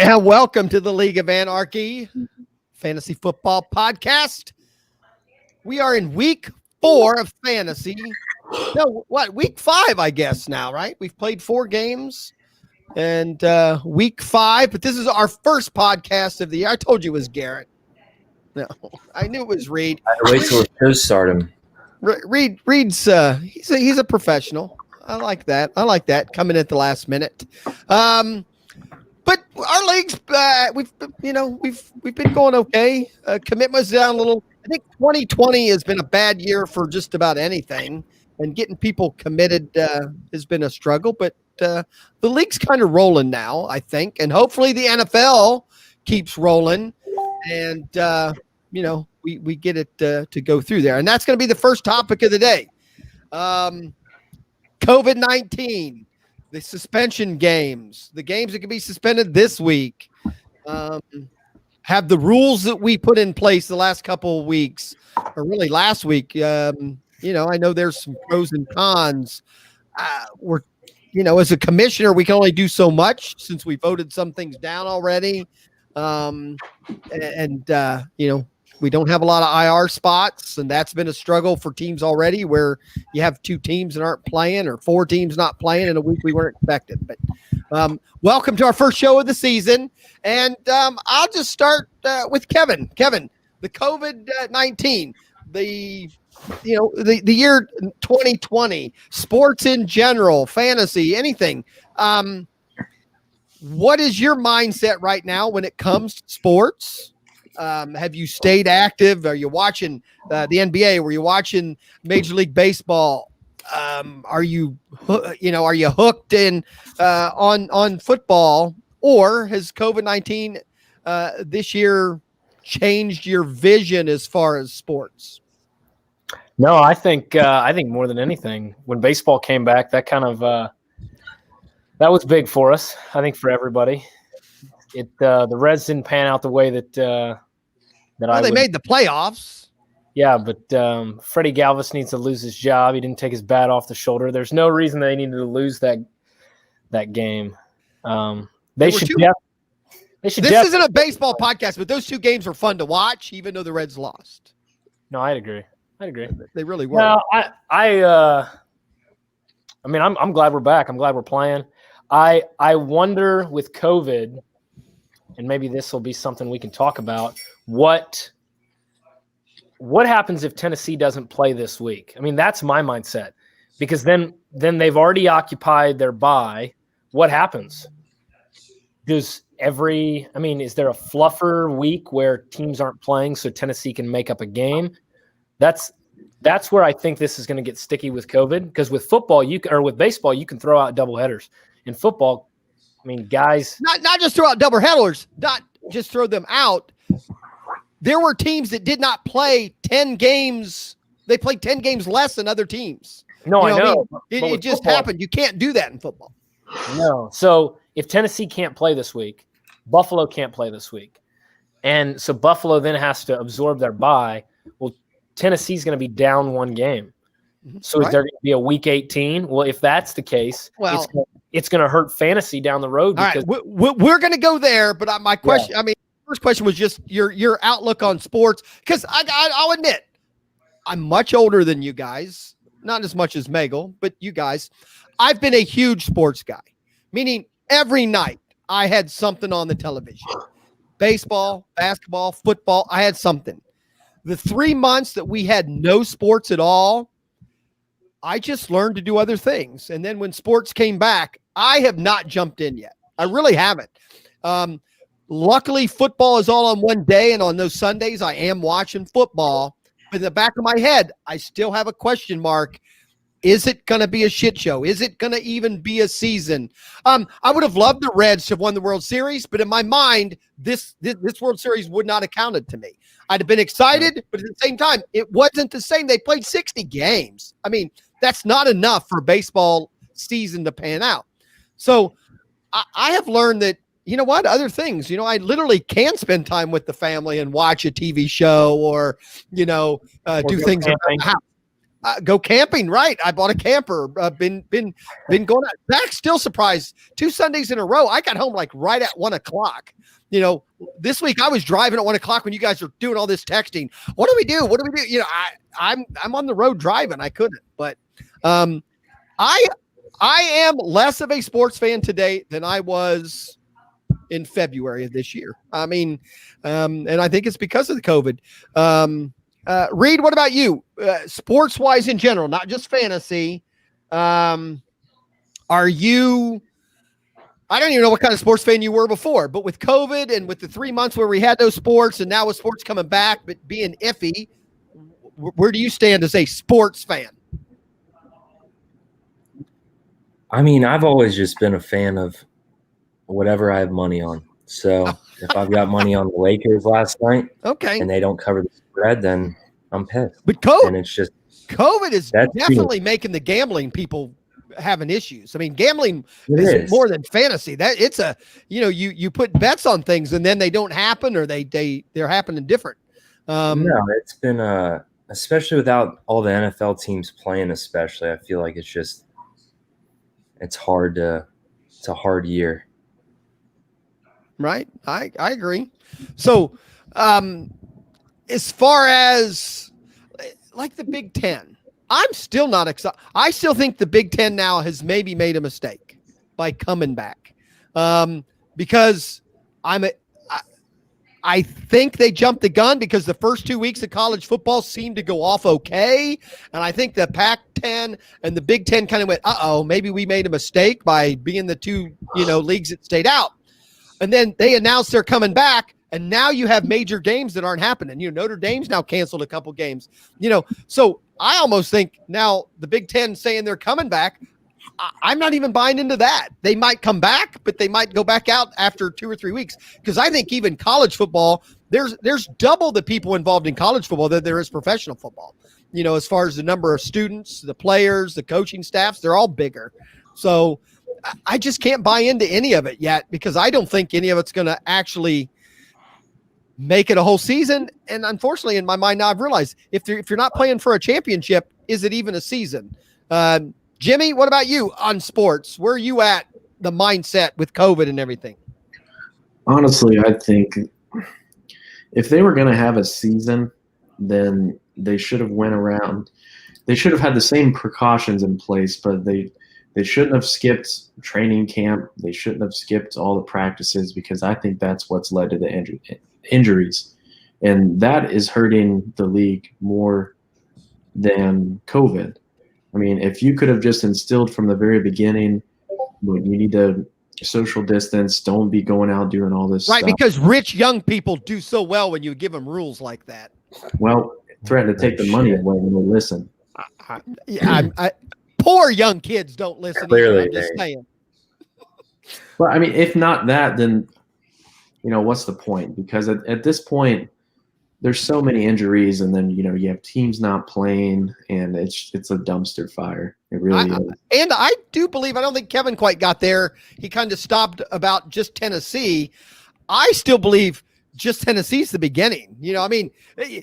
And welcome to the League of Anarchy Fantasy Football Podcast. We are in week 4 of fantasy. No, week 5, I guess now, right? We've played 4 games and week 5, but this is our first podcast of the year. I told you it was Garrett. No, I knew it was Reed. I had to wait till the show started. Reed's he's a professional. I like that. Coming at the last minute. But our leagues, we've been going okay. Commitment's down a little. I think 2020 has been a bad year for just about anything, and getting people committed has been a struggle. But the league's kind of rolling now, I think, and hopefully the NFL keeps rolling, and we get it to go through there. And that's going to be the first topic of the day. COVID-19. The suspension games, the games that can be suspended this week, have the rules that we put in place the last couple of weeks, or really last week. I know there's some pros and cons. As a commissioner, we can only do so much since we voted some things down already. We don't have a lot of IR spots, and that's been a struggle for teams already, where you have 2 teams that aren't playing or 4 teams not playing in a week we weren't expecting. But welcome to our first show of the season, and I'll just start with Kevin. Kevin, the COVID-19, the year 2020, sports in general, fantasy, anything. What is your mindset right now when it comes to sports? Have you stayed active? Are you watching the NBA? Were you watching Major League Baseball? Are you hooked in on football, or has COVID-19 this year changed your vision as far as sports? No, I think more than anything, when baseball came back, that kind of that was big for us. I think for everybody. The Reds didn't pan out the way that they made the playoffs. Yeah, but Freddie Galvis needs to lose his job. He didn't take his bat off the shoulder. There's no reason they needed to lose that game. This isn't a baseball podcast, but those 2 games were fun to watch, even though the Reds lost. No, I'd agree. They really were. No, I'm glad we're back. I'm glad we're playing. I wonder with COVID, and maybe this will be something we can talk about, what happens if Tennessee doesn't play this week? I mean, that's my mindset, because then they've already occupied their bye. What happens? Is there a fluffer week where teams aren't playing so Tennessee can make up a game? That's where I think this is going to get sticky with COVID, because with football, with baseball, you can throw out doubleheaders. In football, guys, not just throw out doubleheaders, not just throw them out. There were teams that did not play 10 games. They played 10 games less than other teams. No, I know. It just happened. You can't do that in football. No. So if Tennessee can't play this week, Buffalo can't play this week. And so Buffalo then has to absorb their bye. Well, Tennessee's going to be down 1 game. So is there going to be a week 18? Well, if that's the case, it's going to hurt fantasy down the road. Because we're going to go there. But my question, first question was just your outlook on sports, because I'll admit I'm much older than you guys, not as much as Megal, but you guys. I've been a huge sports guy, meaning every night I had something on the television. Baseball, basketball, football, I had something. The 3 months that we had no sports at all, I just learned to do other things. And then when sports came back, I have not jumped in yet. I really haven't. Luckily, football is all on one day, and on those Sundays, I am watching football. But in the back of my head, I still have a question mark. Is it going to be a shit show? Is it going to even be a season? I would have loved the Reds to have won the World Series, but in my mind, this World Series would not have counted to me. I'd have been excited, but at the same time, it wasn't the same. They played 60 games. That's not enough for a baseball season to pan out. So I have learned that, you know what, other things, I literally can spend time with the family and watch a TV show or, do things around the house. Go camping, right? I bought a camper. Been going out. Zach's still surprised. 2 Sundays in a row. I got home like right at 1:00. This week I was driving at 1:00 when you guys are doing all this texting. What do we do? What do we do? I'm on the road driving. I couldn't, but I am less of a sports fan today than I was in February of this year. I mean, and I think it's because of the COVID. Reed, what about you? Sports wise in general, not just fantasy. Are you, I don't even know what kind of sports fan you were before, but with COVID and with the 3 months where we had those sports and now with sports coming back, but being iffy, where do you stand as a sports fan? I mean, I've always just been a fan of whatever I have money on. So if I've got money on the Lakers last night, okay, and they don't cover the spread, then I'm pissed. But COVID, and it's just COVID is definitely making the gambling people having issues. I mean, gambling is more than fantasy. That it's a you put bets on things and then they don't happen, or they're happening different. No, it's been especially without all the NFL teams playing. Especially, I feel like it's hard to. It's a hard year. Right. I agree. So, as far as like the Big Ten, I'm still not excited. I still think the Big Ten now has maybe made a mistake by coming back. Because I think they jumped the gun because the first 2 weeks of college football seemed to go off okay. And I think the Pac-10 and the Big Ten kind of went, maybe we made a mistake by being the two, leagues that stayed out. And then they announced they're coming back, and now you have major games that aren't happening. Notre Dame's now canceled a couple games. So I almost think now the Big Ten saying they're coming back, I'm not even buying into that. They might come back, but they might go back out after 2 or 3 weeks. Because I think even college football, there's double the people involved in college football than there is professional football. As far as the number of students, the players, the coaching staffs, they're all bigger. So I just can't buy into any of it yet because I don't think any of it's going to actually make it a whole season. And unfortunately, in my mind now, I've realized if you're not playing for a championship, is it even a season? Jimmy, what about you on sports? Where are you at the mindset with COVID and everything? Honestly, I think if they were going to have a season, then they should have went around. They should have had the same precautions in place, but they shouldn't have skipped training camp. They shouldn't have skipped all the practices because I think that's what's led to the injuries. And that is hurting the league more than COVID. I mean, if you could have just instilled from the very beginning, you need to social distance, don't be going out doing all this stuff. Because rich young people do so well when you give them rules like that. Well, threaten to take the money away when they listen. Poor young kids don't listen. Clearly, I'm just saying. Well, I mean, if not that, then what's the point? Because at this point, there's so many injuries, and then you have teams not playing, and it's a dumpster fire. It really is. And I do believe, I don't think Kevin quite got there. He kind of stopped about just Tennessee. I still believe just Tennessee's the beginning. If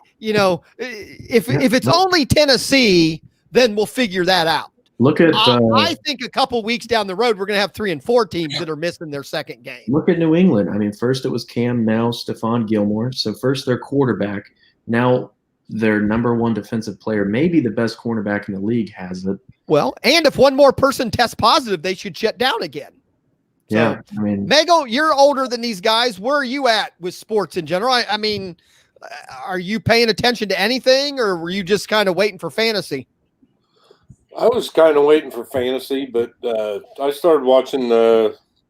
it's only Tennessee, then we'll figure that out. Look at. I think a couple weeks down the road, we're going to have 3 and 4 teams that are missing their second game. Look at New England. I mean, first it was Cam, now Stephon Gilmore. So first their quarterback, now their number 1 defensive player, maybe the best cornerback in the league, has it. Well, and if one more person tests positive, they should shut down again. So, yeah, I mean, Mego, you're older than these guys. Where are you at with sports in general? I mean, are you paying attention to anything, or were you just kind of waiting for fantasy? I was kind of waiting for fantasy, but I started watching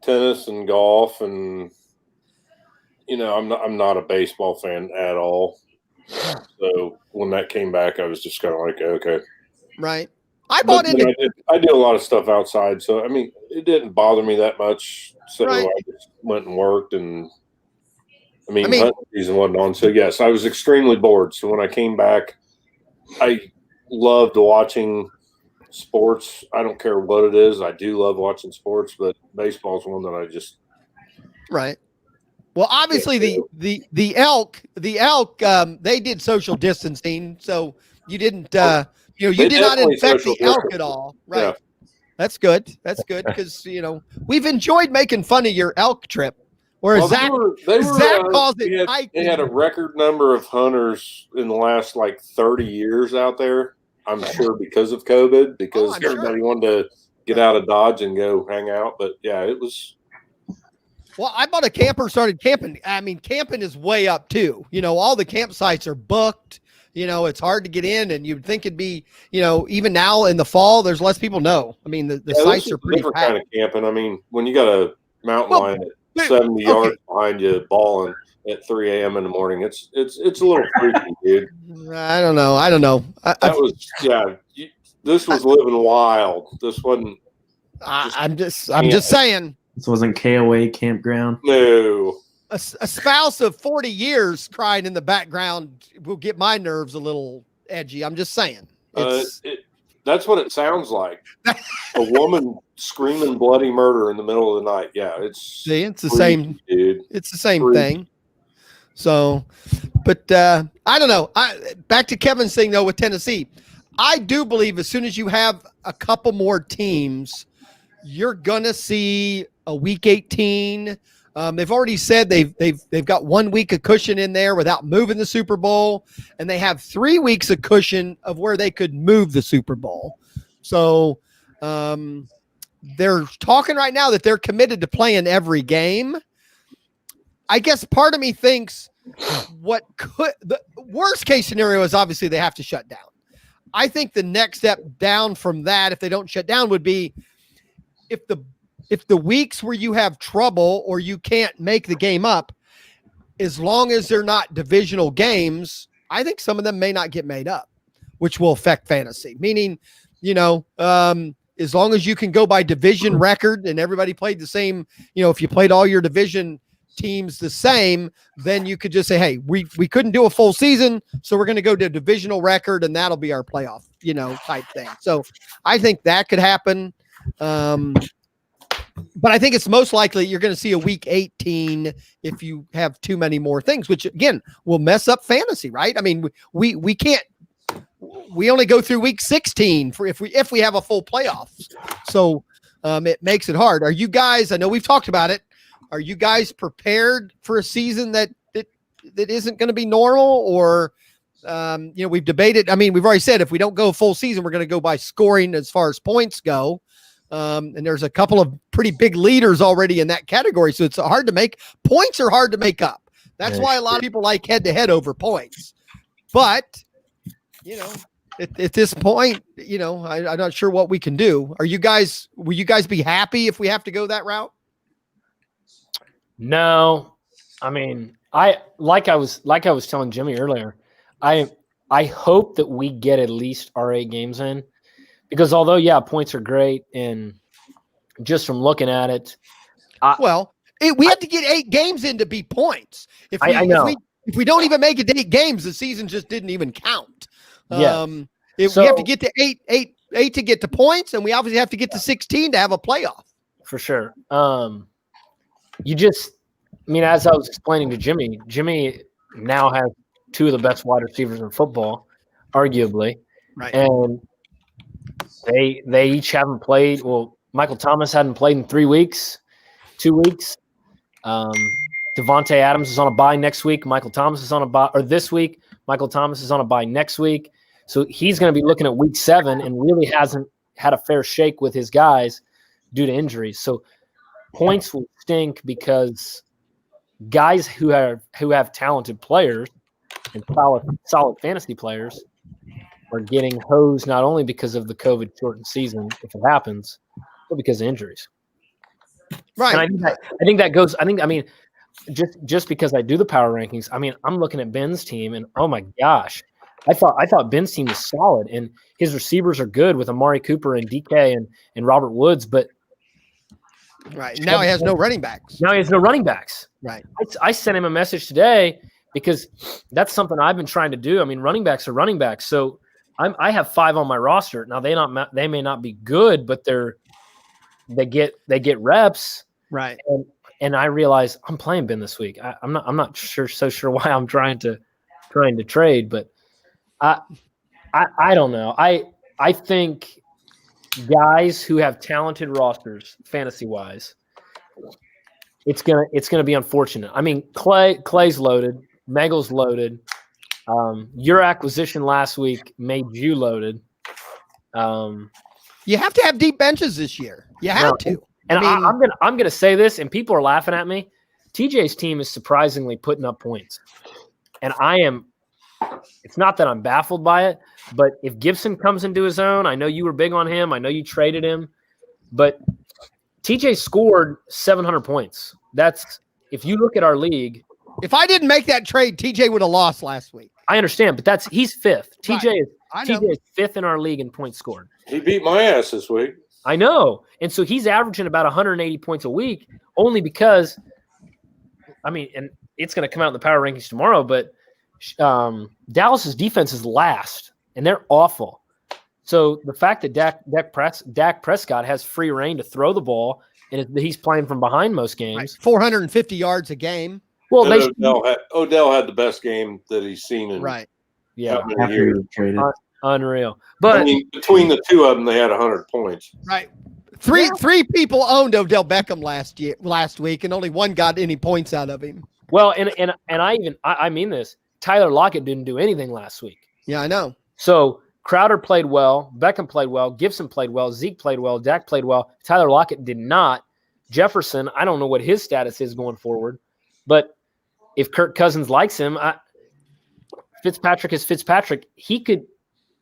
tennis and golf, and I'm not a baseball fan at all. So when that came back, I was just kind of like, okay, right. I bought into. I did a lot of stuff outside, so I mean, it didn't bother me that much. So right. I just went and worked, and I mean hunting season wasn't on. So yes, I was extremely bored. So when I came back, I loved watching sports. I don't care what it is. I do love watching sports, but baseball is one that I just right. Well, obviously the elk, they did social distancing, so you didn't you They did not definitely infect the social elk distance. at all. Right. Yeah. That's good. That's good because, we've enjoyed making fun of your elk trip. Whereas Zach calls it they had a record number of hunters in the last like 30 years out there. I'm sure because of COVID, because everybody wanted to get out of Dodge and go hang out. But yeah, it was. Well, I bought a camper, started camping. I mean, camping is way up too. All the campsites are booked. It's hard to get in, and you'd think it'd be, even now in the fall, there's less people. No, I mean, the sites are pretty different packed. kind of camping. I mean, when you got a mountain lion at 70 yards behind you, balling at 3 a.m. in the morning, it's a little freaky, dude. I don't know. This was living wild. This wasn't. I'm just saying. This wasn't KOA campground. No. A spouse of 40 years crying in the background will get my nerves a little edgy. I'm just saying. That's what it sounds like. A woman screaming bloody murder in the middle of the night. Yeah, it's the same, dude. It's the same thing. So, but I don't know. Back to Kevin's thing though with Tennessee. I do believe as soon as you have a couple more teams, you're gonna see a week 18. They've already said they've got 1 week of cushion in there without moving the Super Bowl, and they have 3 weeks of cushion of where they could move the Super Bowl. So they're talking right now that they're committed to playing every game. I guess part of me thinks the worst case scenario is obviously they have to shut down. I think the next step down from that, if they don't shut down, would be if the weeks where you have trouble or you can't make the game up, as long as they're not divisional games, I think some of them may not get made up, which will affect fantasy. Meaning, as long as you can go by division record and everybody played the same, if you played all your division teams the same, then you could just say, hey, we couldn't do a full season, so we're going to go to divisional record and that'll be our playoff, type thing. So I think that could happen. But I think it's most likely you're going to see a week 18 if you have too many more things, which again will mess up fantasy, right? I mean, we can't. We only go through week 16 for if we have a full playoffs, so it makes it hard. Are you guys? I know we've talked about it. Are you guys prepared for a season that isn't going to be normal, or we've debated? I mean, we've already said if we don't go full season, we're going to go by scoring as far as points go. And there's a couple of pretty big leaders already in that category. So it's hard to make points are hard to make up. That's why a lot of people like head to head over points. But, at this point, I'm not sure what we can do. Will you guys be happy if we have to go that route? No, I mean, I was telling Jimmy earlier, I hope that we get at least our 8 games in. Because although, points are great, and just from looking at it, we have to get 8 games in to be points. I know. If we don't even make it to 8 games, the season just didn't even count. We have to get to 8 to get to points, and we obviously have to get to 16 to have a playoff. For sure. As I was explaining to Jimmy now has 2 of the best wide receivers in football, arguably, right? And They each haven't played. Well, Michael Thomas hadn't played in 2 weeks. Devontae Adams is on a bye next week. Michael Thomas is on a bye, or this week. Michael Thomas is on a bye next week. So he's going to be looking at week 7 and really hasn't had a fair shake with his guys due to injuries. So points will stink because guys who have talented players and solid fantasy players are getting hosed not only because of the COVID shortened season, if it happens, but because of injuries. Right. And I think that goes. Just because I do the power rankings, I'm looking at Ben's team, and oh my gosh, I thought Ben's team was solid, and his receivers are good with Amari Cooper and DK and Robert Woods, but right now he has no running backs. Right. I sent him a message today because that's something I've been trying to do. I mean, running backs are running backs, so I have 5 on my roster now. They may not be good, but they get reps, right? And I realize I'm playing Ben this week. I'm not so sure why I'm trying to trade, but I don't know. I think guys who have talented rosters, fantasy wise, it's gonna be unfortunate. I mean, Clay's loaded, Megal's loaded. Your acquisition last week made you loaded. You have to have deep benches this year. You have to. And I'm gonna say this, and people are laughing at me. TJ's team is surprisingly putting up points, and I am. It's not that I'm baffled by it, but if Gibson comes into his own, I know you were big on him. I know you traded him, but TJ scored 700 points. That's if you look at our league. If I didn't make that trade, TJ would have lost last week. I understand, but he's fifth. Right. TJ is fifth in our league in points scored. He beat my ass this week. I know, and so he's averaging about 180 points a week, only because, I mean, and it's going to come out in the power rankings tomorrow, but Dallas's defense is last, and they're awful. So the fact that Dak Prescott has free reign to throw the ball, and he's playing from behind most games, right. 450 yards a game. Well, Odell had the best game that he's seen in yeah, years. Unreal. But I mean, between the two of them, they had 100 points. Right. Three people owned Odell Beckham last week, and only one got any points out of him. Well, and I mean this. Tyler Lockett didn't do anything last week. Yeah, I know. So Crowder played well, Beckham played well, Gibson played well, Zeke played well, Dak played well. Tyler Lockett did not. Jefferson, I don't know what his status is going forward, but if Kirk Cousins likes him, Fitzpatrick is Fitzpatrick. He could.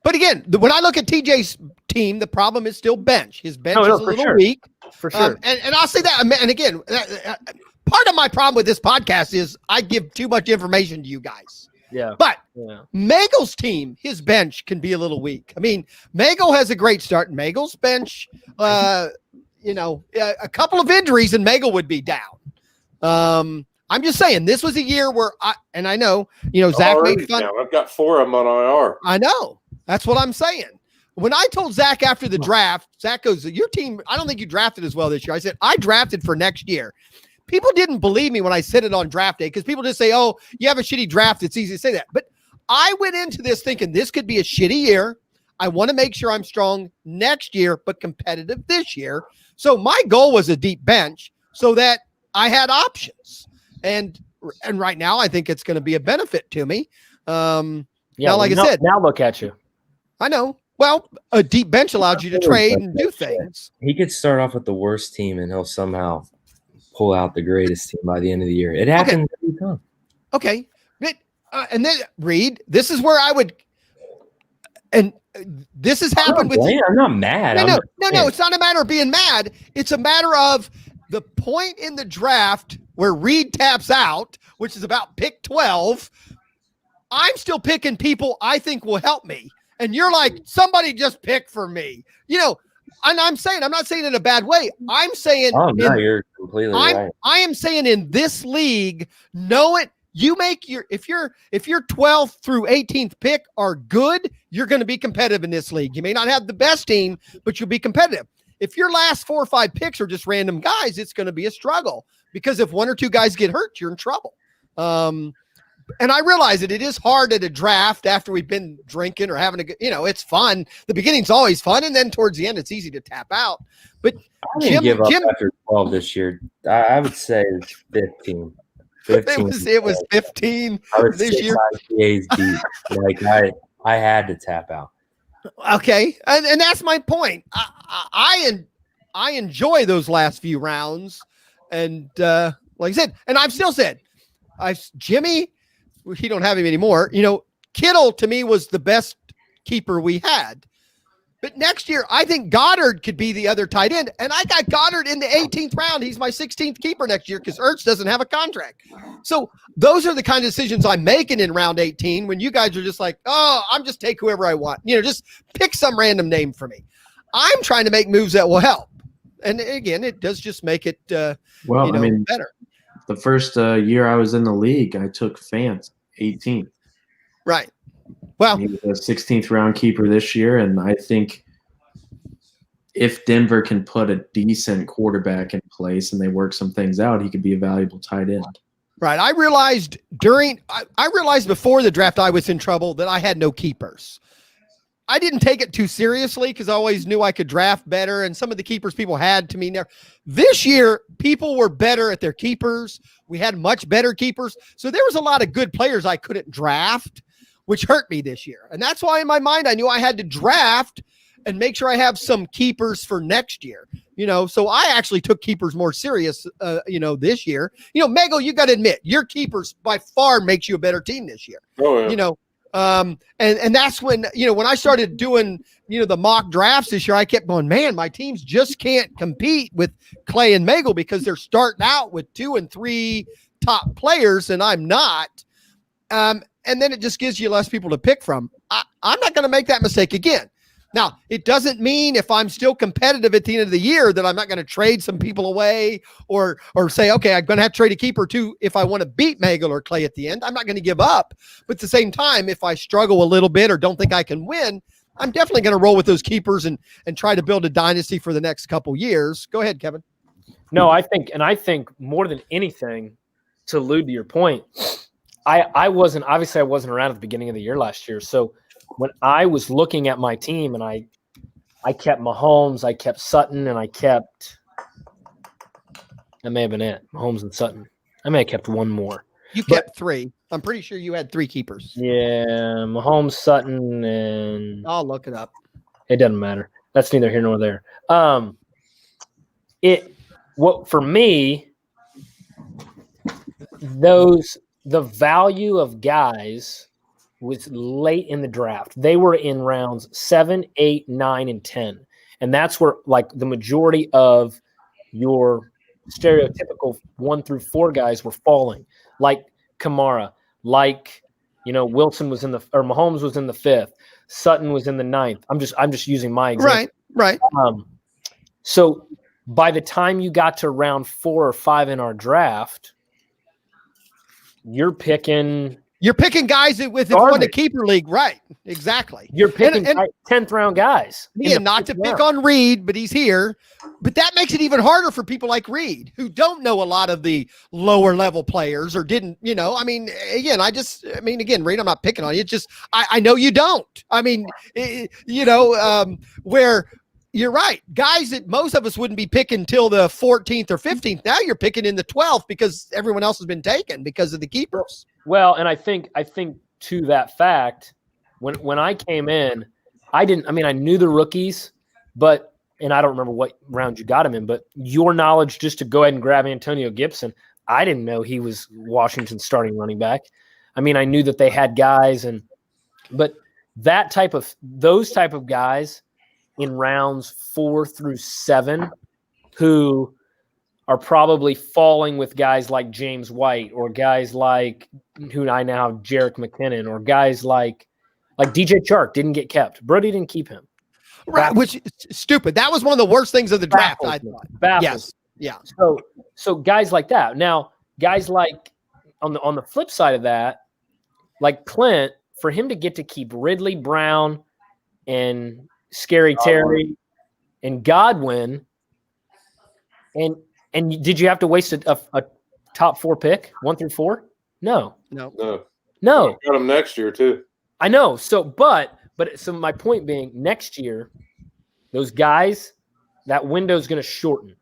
But again, when I look at TJ's team, the problem is still bench. His bench is a little weak. For sure. And I'll say that. And again, part of my problem with this podcast is I give too much information to you guys. Yeah. But Magel's team, his bench can be a little weak. I mean, Magel has a great start. Magel's bench, a couple of injuries and Magel would be down. I'm just saying this was a year where I know, Zach made fun. Now. I've got 4 of them on IR. I know. That's what I'm saying. When I told Zach after the draft, Zach goes, your team, I don't think you drafted as well this year. I said, I drafted for next year. People didn't believe me when I said it on draft day because people just say, oh, you have a shitty draft. It's easy to say that. But I went into this thinking this could be a shitty year. I want to make sure I'm strong next year, but competitive this year. So my goal was a deep bench so that I had options. And right now, I think it's going to be a benefit to me. I said, now look at you. I know. Well, a deep bench allows you to trade and do things. He could start off with the worst team, and he'll somehow pull out the greatest team by the end of the year. It happens every time. Okay. But, and then, Reed, this is where I would – and this has happened with – I'm not mad. No. It's not a matter of being mad. It's a matter of the point in the draft where Reed taps out, which is about pick 12. I'm still picking people I think will help me. And you're like, somebody just pick for me. And I'm not saying it in a bad way. I'm saying you're completely right. I am saying in this league, you make if your 12th through 18th pick are good, you're going to be competitive in this league. You may not have the best team, but you'll be competitive. If your last 4 or 5 picks are just random guys, it's going to be a struggle because if 1 or 2 guys get hurt, you're in trouble. And I realize that it is hard at a draft after we've been drinking or having it's fun. The beginning's always fun. And then towards the end, it's easy to tap out. But I didn't give up after 12 this year. I would say it's 15. It was 15 this year. I had to tap out. Okay. And that's my point. I enjoy those last few rounds. And like I said, and I've still said, Jimmy, he don't have him anymore. Kittle to me was the best keeper we had. But next year, I think Goddard could be the other tight end. And I got Goddard in the 18th round. He's my 16th keeper next year because Ertz doesn't have a contract. So those are the kind of decisions I'm making in round 18 when you guys are just like, oh, I'm just take whoever I want. Just pick some random name for me. I'm trying to make moves that will help. And again, it does just make it better. The first year I was in the league, I took Fant 18th. Right. Well, he was a 16th round keeper this year, and I think if Denver can put a decent quarterback in place and they work some things out, he could be a valuable tight end. Right. I realized before the draft I was in trouble that I had no keepers. I didn't take it too seriously because I always knew I could draft better, and some of the keepers people had to me there. This year, people were better at their keepers. We had much better keepers. So there was a lot of good players I couldn't draft, which hurt me this year. And that's why in my mind, I knew I had to draft and make sure I have some keepers for next year. So I actually took keepers more serious, this year. Megal, you got to admit, your keepers by far makes you a better team this year. Oh, yeah. And that's when, when I started doing, the mock drafts this year, I kept going, man, my teams just can't compete with Clay and Megal because they're starting out with 2 and 3 top players and I'm not. And then it just gives you less people to pick from. I'm not going to make that mistake again. Now, it doesn't mean if I'm still competitive at the end of the year that I'm not going to trade some people away or say, okay, I'm going to have to trade a keeper too if I want to beat Megal or Clay at the end. I'm not going to give up. But at the same time, if I struggle a little bit or don't think I can win, I'm definitely going to roll with those keepers and try to build a dynasty for the next couple years. Go ahead, Kevin. No, I think more than anything, to allude to your point, I wasn't around at the beginning of the year last year. So when I was looking at my team and I kept Mahomes, I kept Sutton, and that may have been it, Mahomes and Sutton. I may have kept one more. You kept 3. I'm pretty sure you had 3 keepers. Yeah, Mahomes, Sutton, and I'll look it up. It doesn't matter. That's neither here nor there. For me, the value of guys was late in the draft. They were in rounds 7, 8, 9, and 10. And that's where the majority of your stereotypical 1 through 4 guys were falling. Like Kamara, Wilson was Mahomes was in the 5th. Sutton was in the 9th. I'm just using my example. Right. So by the time you got to round 4 or 5 in our draft, you're picking guys if you won a keeper league, right? Exactly. You're picking 10th round guys. Yeah, not to pick on Reed, but he's here. But that makes it even harder for people like Reed, who don't know a lot of the lower level players or didn't. Reed, I'm not picking on you. It's just I know you don't. Where. You're right. Guys that most of us wouldn't be picking till the 14th or 15th. Now you're picking in the 12th because everyone else has been taken because of the keepers. Well, and I think to that fact, when I came in, I knew the rookies, and I don't remember what round you got him in, but your knowledge just to go ahead and grab Antonio Gibson, I didn't know he was Washington's starting running back. I knew that they had guys but those type of guys in rounds 4 through 7 who are probably falling with guys like James White or guys like who I now have Jerick McKinnon or guys like DJ Chark didn't get kept. Brody didn't keep him. Right, which is stupid. That was one of the worst things of the draft, I thought. Yes. Yeah. So guys like that. Now, guys like on the flip side of that, like Clint, for him to get to keep Ridley, Brown, and Scary Terry and Godwin, and did you have to waste a top 4 pick 1 through 4? No. I got him next year too. I know. So, but my point being, next year, those guys, that window is going to shorten.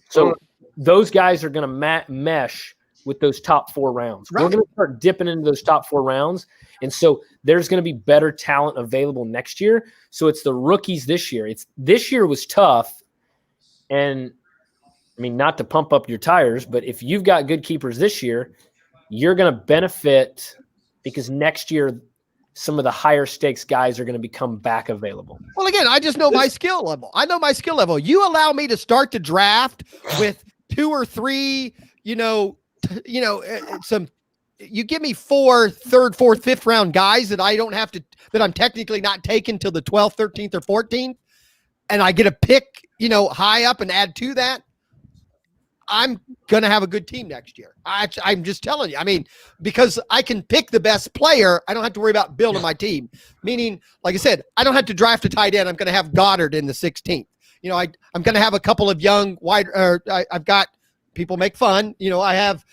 So those guys are going to mesh with those top 4 rounds. Right. We're going to start dipping into those top 4 rounds. And so there's going to be better talent available next year. So it's the rookies this year. This year was tough. And not to pump up your tires, but if you've got good keepers this year, you're going to benefit because next year some of the higher stakes guys are going to become back available. Well, again, I just know my skill level. You allow me to start the draft with 2 or 3, you give me 4 third, 4th, 5th round guys that I don't have to, that I'm technically not taking till the 12th, 13th, or 14th. And I get a pick, high up and add to that. I'm going to have a good team next year. I'm just telling you. Because I can pick the best player. I don't have to worry about building my team. Meaning, like I said, I don't have to draft a tight end. I'm going to have Goddard in the 16th. I'm going to have a couple of young I've got people make fun. I have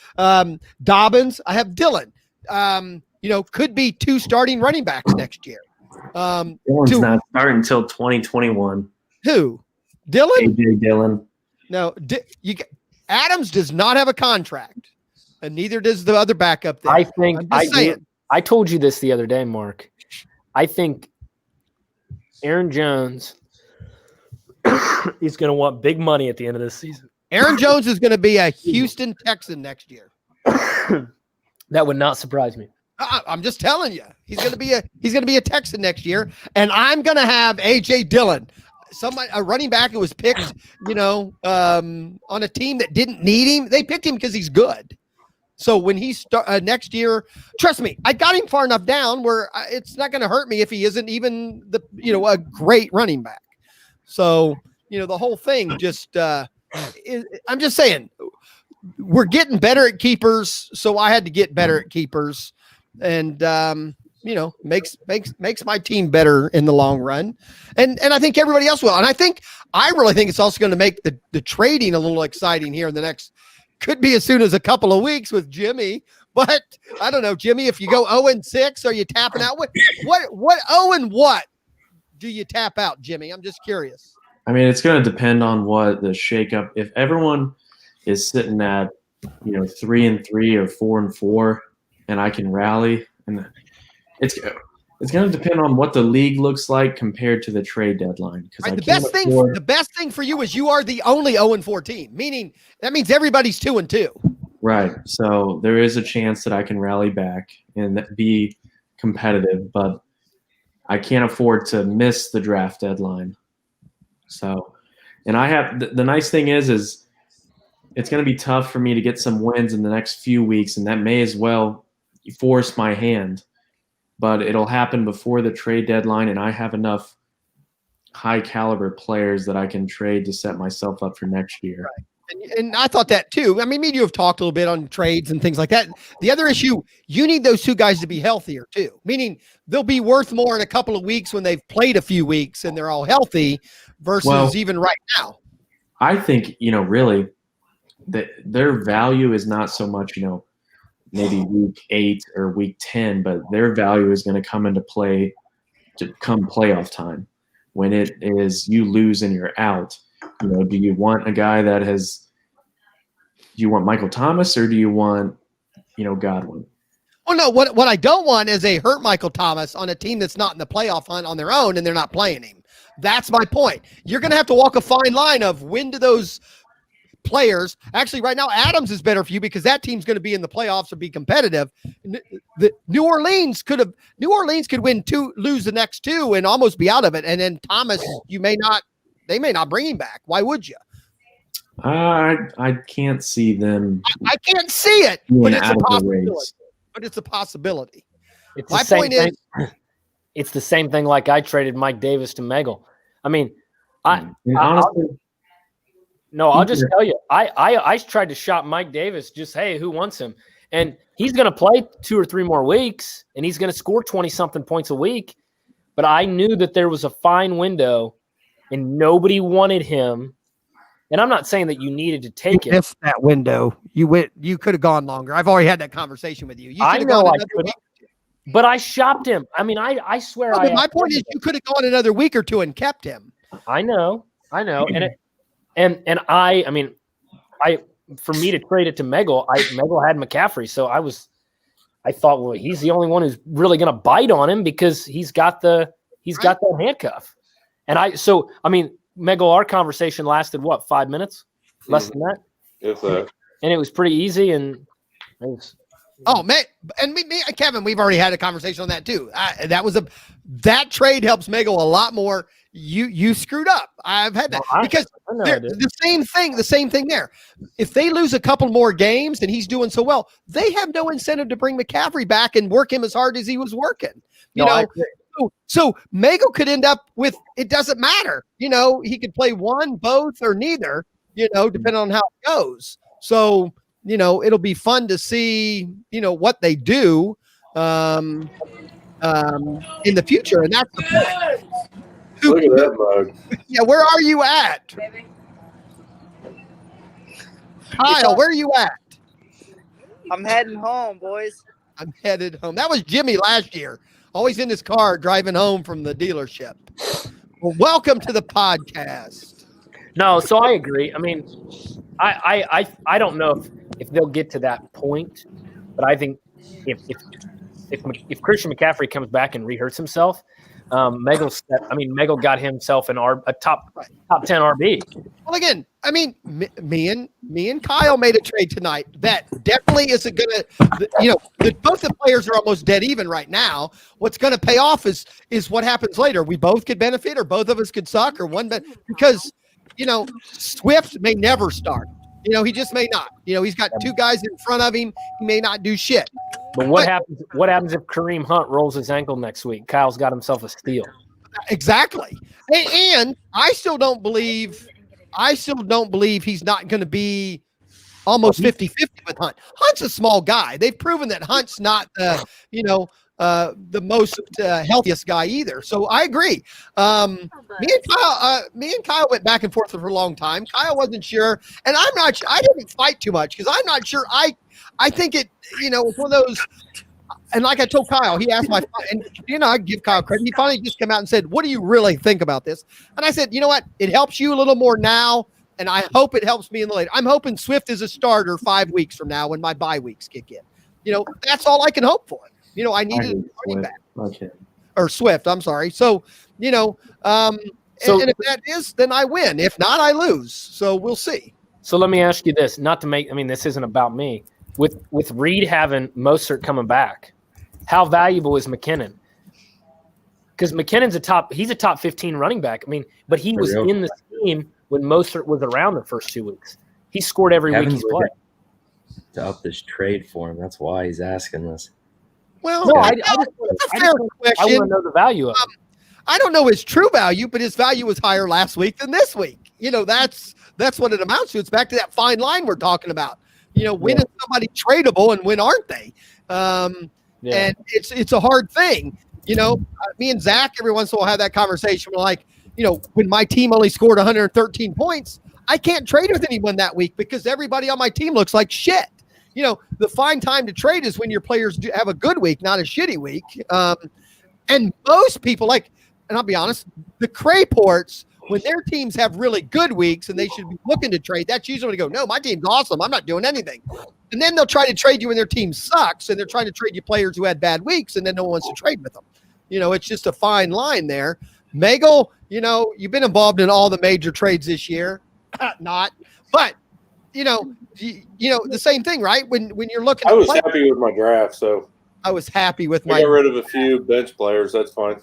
Dobbins. I have Dillon. Could be 2 starting running backs next year. Dylan's not starting until 2021. Who? Dylan? AJ Dillon. No, Adams does not have a contract, and neither does the other backup there. I think I told you this the other day, Mark. I think Aaron Jones is going to want big money at the end of this season. Aaron Jones is going to be a Houston Texan next year. That would not surprise me. I'm just telling you, he's going to be a Texan next year, and I'm going to have AJ Dillon, a running back who was picked, on a team that didn't need him. They picked him because he's good. So when he next year, trust me, I got him far enough down where it's not going to hurt me if he isn't even a great running back. So the whole thing just I'm just saying we're getting better at keepers. So I had to get better at keepers. And makes my team better in the long run, and I think everybody else will. And I really think it's also going to make the trading a little exciting here in the next, could be as soon as a couple of weeks with Jimmy. But I don't know, Jimmy, if you go 0-6, are you tapping out? What 0-what do you tap out, Jimmy? I'm just curious. I mean, it's going to depend on what the shakeup. If everyone is sitting at 3-3 or 4-4. And I can rally, and it's going to depend on what the league looks like compared to the trade deadline. Right, the best thing for you is you are the only 0-4 team, meaning that means everybody's 2-2. Right. So there is a chance that I can rally back and be competitive, but I can't afford to miss the draft deadline. So, and I have the nice thing is it's going to be tough for me to get some wins in the next few weeks, and that may as well force my hand, but it'll happen before the trade deadline, and I have enough high caliber players that I can trade to set myself up for next year. Right. And I thought that too. I mean, me and you have talked a little bit on trades and things like that. The other issue, you need those two guys to be healthier too, meaning they'll be worth more in a couple of weeks when they've played a few weeks and they're all healthy versus even right now. I think, really that their value is not so much, maybe week 8 or week 10, but their value is going to come into play to come playoff time when it is you lose and you're out. Do you want a guy do you want Michael Thomas or do you want, Godwin? Well, no, what I don't want is a hurt Michael Thomas on a team that's not in the playoff hunt on their own and they're not playing him. That's my point. You're going to have to walk a fine line of when do those players actually right now Adams is better for you because that team's going to be in the playoffs or be competitive. The New Orleans could win 2, lose the next 2 and almost be out of it. And then Thomas, they may not bring him back. Why would you? I can't see them. I can't see it, but it's a possibility. It's a possibility. My point is, it's the same thing. Like I traded Mike Davis to Megal. I mean, I'll just tell you, I tried to shop Mike Davis just, hey, who wants him? And he's going to play 2 or 3 more weeks, and he's going to score 20-something points a week. But I knew that there was a fine window, and nobody wanted him. And I'm not saying that you needed to take it. If that window, you could have gone longer. I've already had that conversation with you. I know I could, but I shopped him. I mean, I swear. No, my point is, you could have gone another week or 2 and kept him. I know, and I mean, for me to trade it to Megal, Megal had McCaffrey, so I thought, well, he's the only one who's really going to bite on him because he's got that handcuff. And Megal, our conversation lasted 5 minutes, less than that. If that. And it was pretty easy, and it was. Oh man, and me, Kevin, we've already had a conversation on that too. That trade helps Megal a lot more. You screwed up. I've had that because the same thing there. If they lose a couple more games and he's doing so well, they have no incentive to bring McCaffrey back and work him as hard as he was working. So Megal could end up with, it doesn't matter. He could play one, both, or neither. Depending on how it goes. So it'll be fun to see what they do in the future, and that's the point. Look at that mug. Yeah, where are you at? Kyle, where are you at? I'm heading home, boys. I'm headed home. That was Jimmy last year. Always in his car driving home from the dealership. Well, welcome to the podcast. No, so I agree. I mean, I don't know if they'll get to that point, but I think if Christian McCaffrey comes back and rehearses himself, Megal got himself a top 10 RB. Well, again, I mean, me and Kyle made a trade tonight that definitely isn't going to, both the players are almost dead even right now. What's going to pay off is what happens later. We both could benefit, or both of us could suck, or because, Swift may never start. He just may not. He's got two guys in front of him. He may not do shit. But what happens if Kareem Hunt rolls his ankle next week? Kyle's got himself a steal. Exactly. And I still don't believe he's not going to be almost 50-50 with Hunt. Hunt's a small guy. They've proven that Hunt's not the most healthiest guy either. So I agree. Me and Kyle went back and forth for a long time. Kyle wasn't sure, and I'm not sure. I didn't fight too much because I'm not sure. I think it, it's one of those. And like I told Kyle, he asked and I give Kyle credit. He finally just came out and said, "What do you really think about this?" And I said, "You know what? It helps you a little more now, and I hope it helps me in the later. I'm hoping Swift is a starter 5 weeks from now when my bye weeks kick in. That's all I can hope for. I needed a running back. Okay. Or Swift, I'm sorry. So, and if that is, then I win. If not, I lose. So we'll see. So let me ask you this, this isn't about me. With Reed having Mostert coming back, how valuable is McKinnon? Because McKinnon's he's a top 15 running back. But he was in the scheme when Mostert was around the first 2 weeks. He scored every week he's played. To up this trade for him. That's why he's asking this. Well, no, I question. I want to know the value of it. I don't know his true value, but his value was higher last week than this week. That's what it amounts to. It's back to that fine line we're talking about. When is somebody tradable and when aren't they? And it's a hard thing. Me and Zach every once in a while have that conversation. We're like, when my team only scored 113 points, I can't trade with anyone that week because everybody on my team looks like shit. The fine time to trade is when your players have a good week, not a shitty week. And most people and I'll be honest, the Crayports, when their teams have really good weeks and they should be looking to trade, that's usually when they go, no, my team's awesome. I'm not doing anything. And then they'll try to trade you when their team sucks and they're trying to trade you players who had bad weeks and then no one wants to trade with them. It's just a fine line there. Megal, you've been involved in all the major trades this year. Not, but the same thing, right? When you're looking, I was happy with my draft, so I was happy with I got rid of a few bench players. That's fine.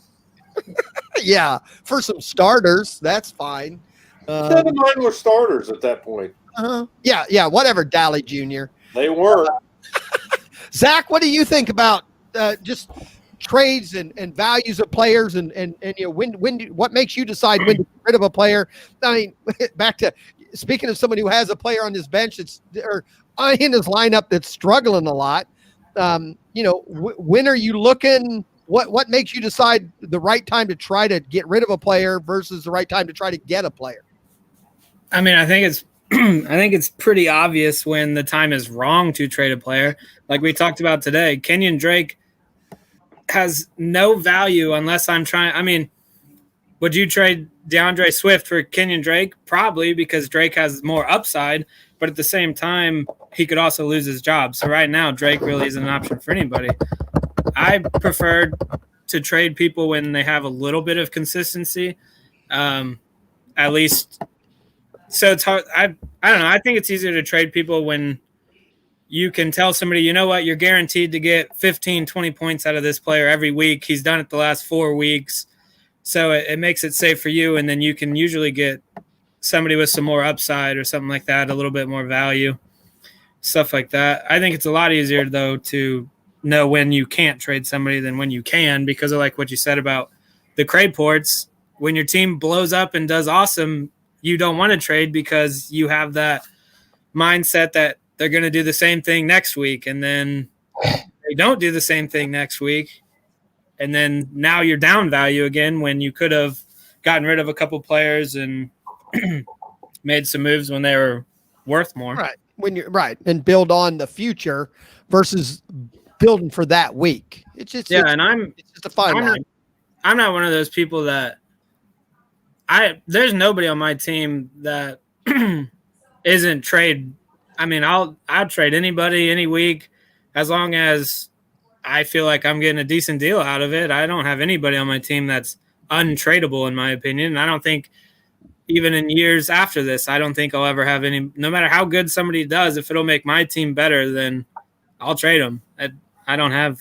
Yeah, for some starters, that's fine. 7 of mine were starters at that point. Yeah, whatever, Dally Jr. They were. Zach, what do you think about just trades and values of players and what makes you decide when to get rid of a player? I mean, back to speaking of somebody who has a player on his bench or in his lineup that's struggling a lot. When are you looking? What makes you decide the right time to try to get rid of a player versus the right time to try to get a player? I think it's pretty obvious when the time is wrong to trade a player. Like we talked about today, Kenyon Drake has no value unless I'm trying. Would you trade DeAndre Swift for Kenyon Drake? Probably, because Drake has more upside, but at the same time, he could also lose his job. So right now, Drake really isn't an option for anybody. I prefer to trade people when they have a little bit of consistency, at least. So it's hard. I don't know. I think it's easier to trade people when you can tell somebody, you know what, you're guaranteed to get 15, 20 points out of this player every week. He's done it the last 4 weeks. So it makes it safe for you. And then you can usually get somebody with some more upside or something like that, a little bit more value, stuff like that. I think it's a lot easier, though, to know when you can't trade somebody than when you can, because of like what you said about the Crayports. When your team blows up and does awesome, you don't want to trade because you have that mindset that they're going to do the same thing next week. And then they don't do the same thing next week. And then now you're down value again when you could have gotten rid of a couple players and made some moves when they were worth more. Right. When you're right. And build on the future versus building for that week. It's just it's just a fine line. I'm not one of those people that there's nobody on my team that isn't trade. I mean, I'll trade anybody any week as long as I feel like I'm getting a decent deal out of it. I don't have anybody on my team that's untradeable, in my opinion. And I don't think even in years after this, I don't think I'll ever have any, no matter how good somebody does, if it'll make my team better, then I'll trade them. I don't have.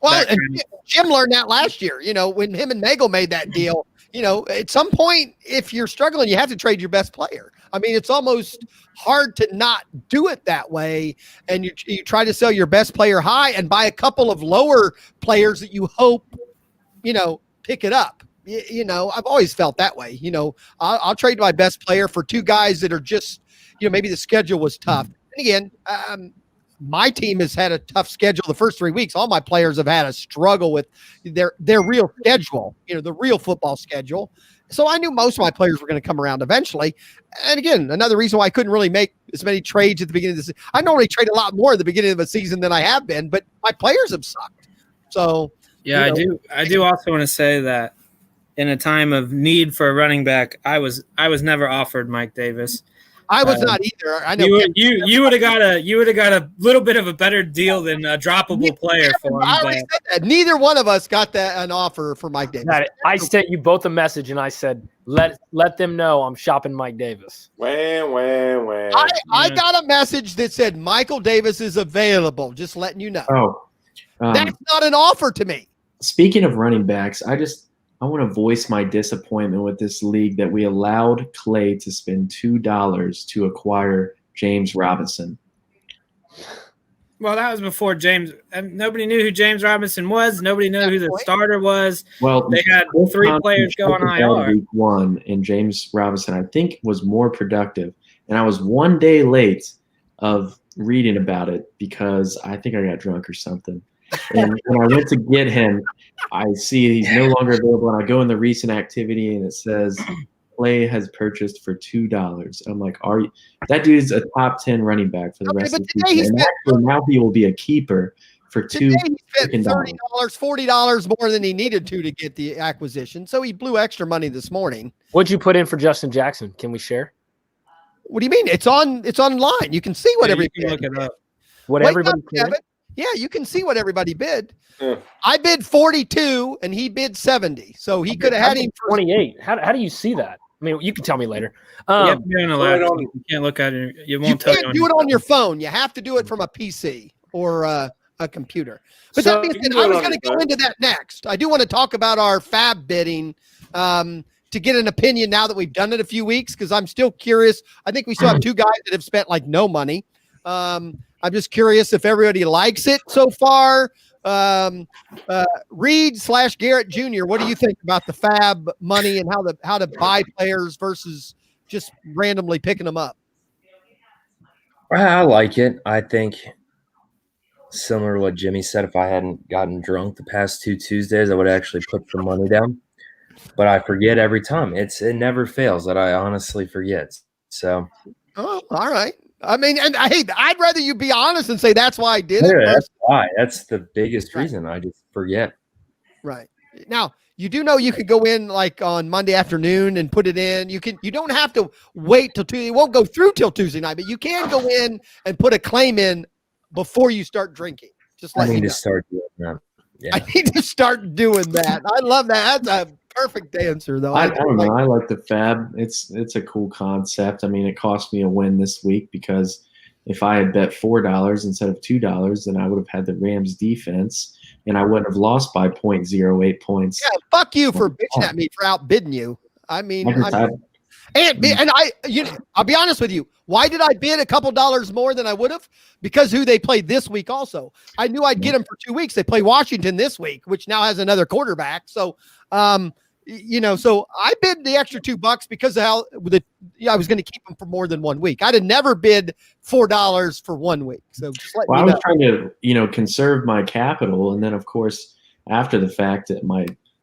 Well, and Jim learned that last year, when him and Nagel made that deal, at some point, if you're struggling, you have to trade your best player. I mean, it's almost hard to not do it that way. And you try to sell your best player high and buy a couple of lower players that you hope, pick it up. I've always felt that way. I'll trade my best player for two guys that are just, maybe the schedule was tough. And again, my team has had a tough schedule the first 3 weeks. All my players have had a struggle with their real schedule, the real football schedule. So I knew most of my players were going to come around eventually. And again, another reason why I couldn't really make as many trades at the beginning of the season. I normally trade a lot more at the beginning of a season than I have been, but my players have sucked. So yeah, I do also want to say that in a time of need for a running back, I was never offered Mike Davis. I was not either. I know you would have got a little bit of a better deal than a droppable player for him. I already said that. Neither one of us got an offer for Mike Davis. I sent you both a message and I said, let them know I'm shopping Mike Davis. I got a message that said Michael Davis is available. Just letting you know. That's not an offer to me. Speaking of running backs, I want to voice my disappointment with this league that we allowed Clay to spend $2 to acquire James Robinson. Well, that was before James. Nobody knew who James Robinson was. Nobody knew who the starter was. Well, they had 3 players go on IR. Week 1, and James Robinson, I think, was more productive. And I was 1 day late of reading about it because I think I got drunk or something. And when I went to get him, I see he's no longer available. And I go in the recent activity and it says Clay has purchased for $2. I'm like, that dude's a top 10 running back for the rest of the season. And now he will be a keeper for $2. He spent $30, $40 more than he needed to get the acquisition. So he blew extra money this morning. What'd you put in for Justin Jackson? Can we share? What do you mean? It's online. You can see what everybody look it up. What everybody bid? Yeah, you can see what everybody bid. Yeah. I bid 42 and he bid 70. So he could have had him for 28. How do you see that? I mean, you can tell me later. You can't look at it. You can't do it on your phone. You have to do it from a PC or a computer. But that being said, I was going to go into that next. I do want to talk about our fab bidding to get an opinion now that we've done it a few weeks because I'm still curious. I think we still have 2 guys that have spent like no money. I'm just curious if everybody likes it so far. Reed/Garrett Jr., what do you think about the fab money and how to buy players versus just randomly picking them up? I like it. I think similar to what Jimmy said, if I hadn't gotten drunk the past 2 Tuesdays, I would actually put some money down. But I forget every time. It never fails that I honestly forget. So. Oh, all right. I mean, and I'd rather you be honest and say that's why I did it. That's why. That's the biggest reason. I just forget. Right. Now, you do know you could go in like on Monday afternoon and put it in. You don't have to wait till Tuesday. It won't go through till Tuesday night, but you can go in and put a claim in before you start drinking. Just like I need to start doing that. Yeah. I need to start doing that. I love that. That's a perfect answer, though. I don't know. I like the fab. It's a cool concept. I mean, it cost me a win this week because if I had bet $4 instead of $2, then I would have had the Rams defense, and I wouldn't have lost by 0.08 points. Yeah, fuck you for bitching at me for outbidding you. I mean, I'll be honest with you. Why did I bid a couple dollars more than I would have? Because who they played this week also. I knew I'd get them for 2 weeks. They play Washington this week, which now has another quarterback. So, so I bid the extra $2 because of how I was going to keep them for more than 1 week. I'd have never bid $4 for 1 week. So just let me know. I was trying to, conserve my capital. And then of course, after the fact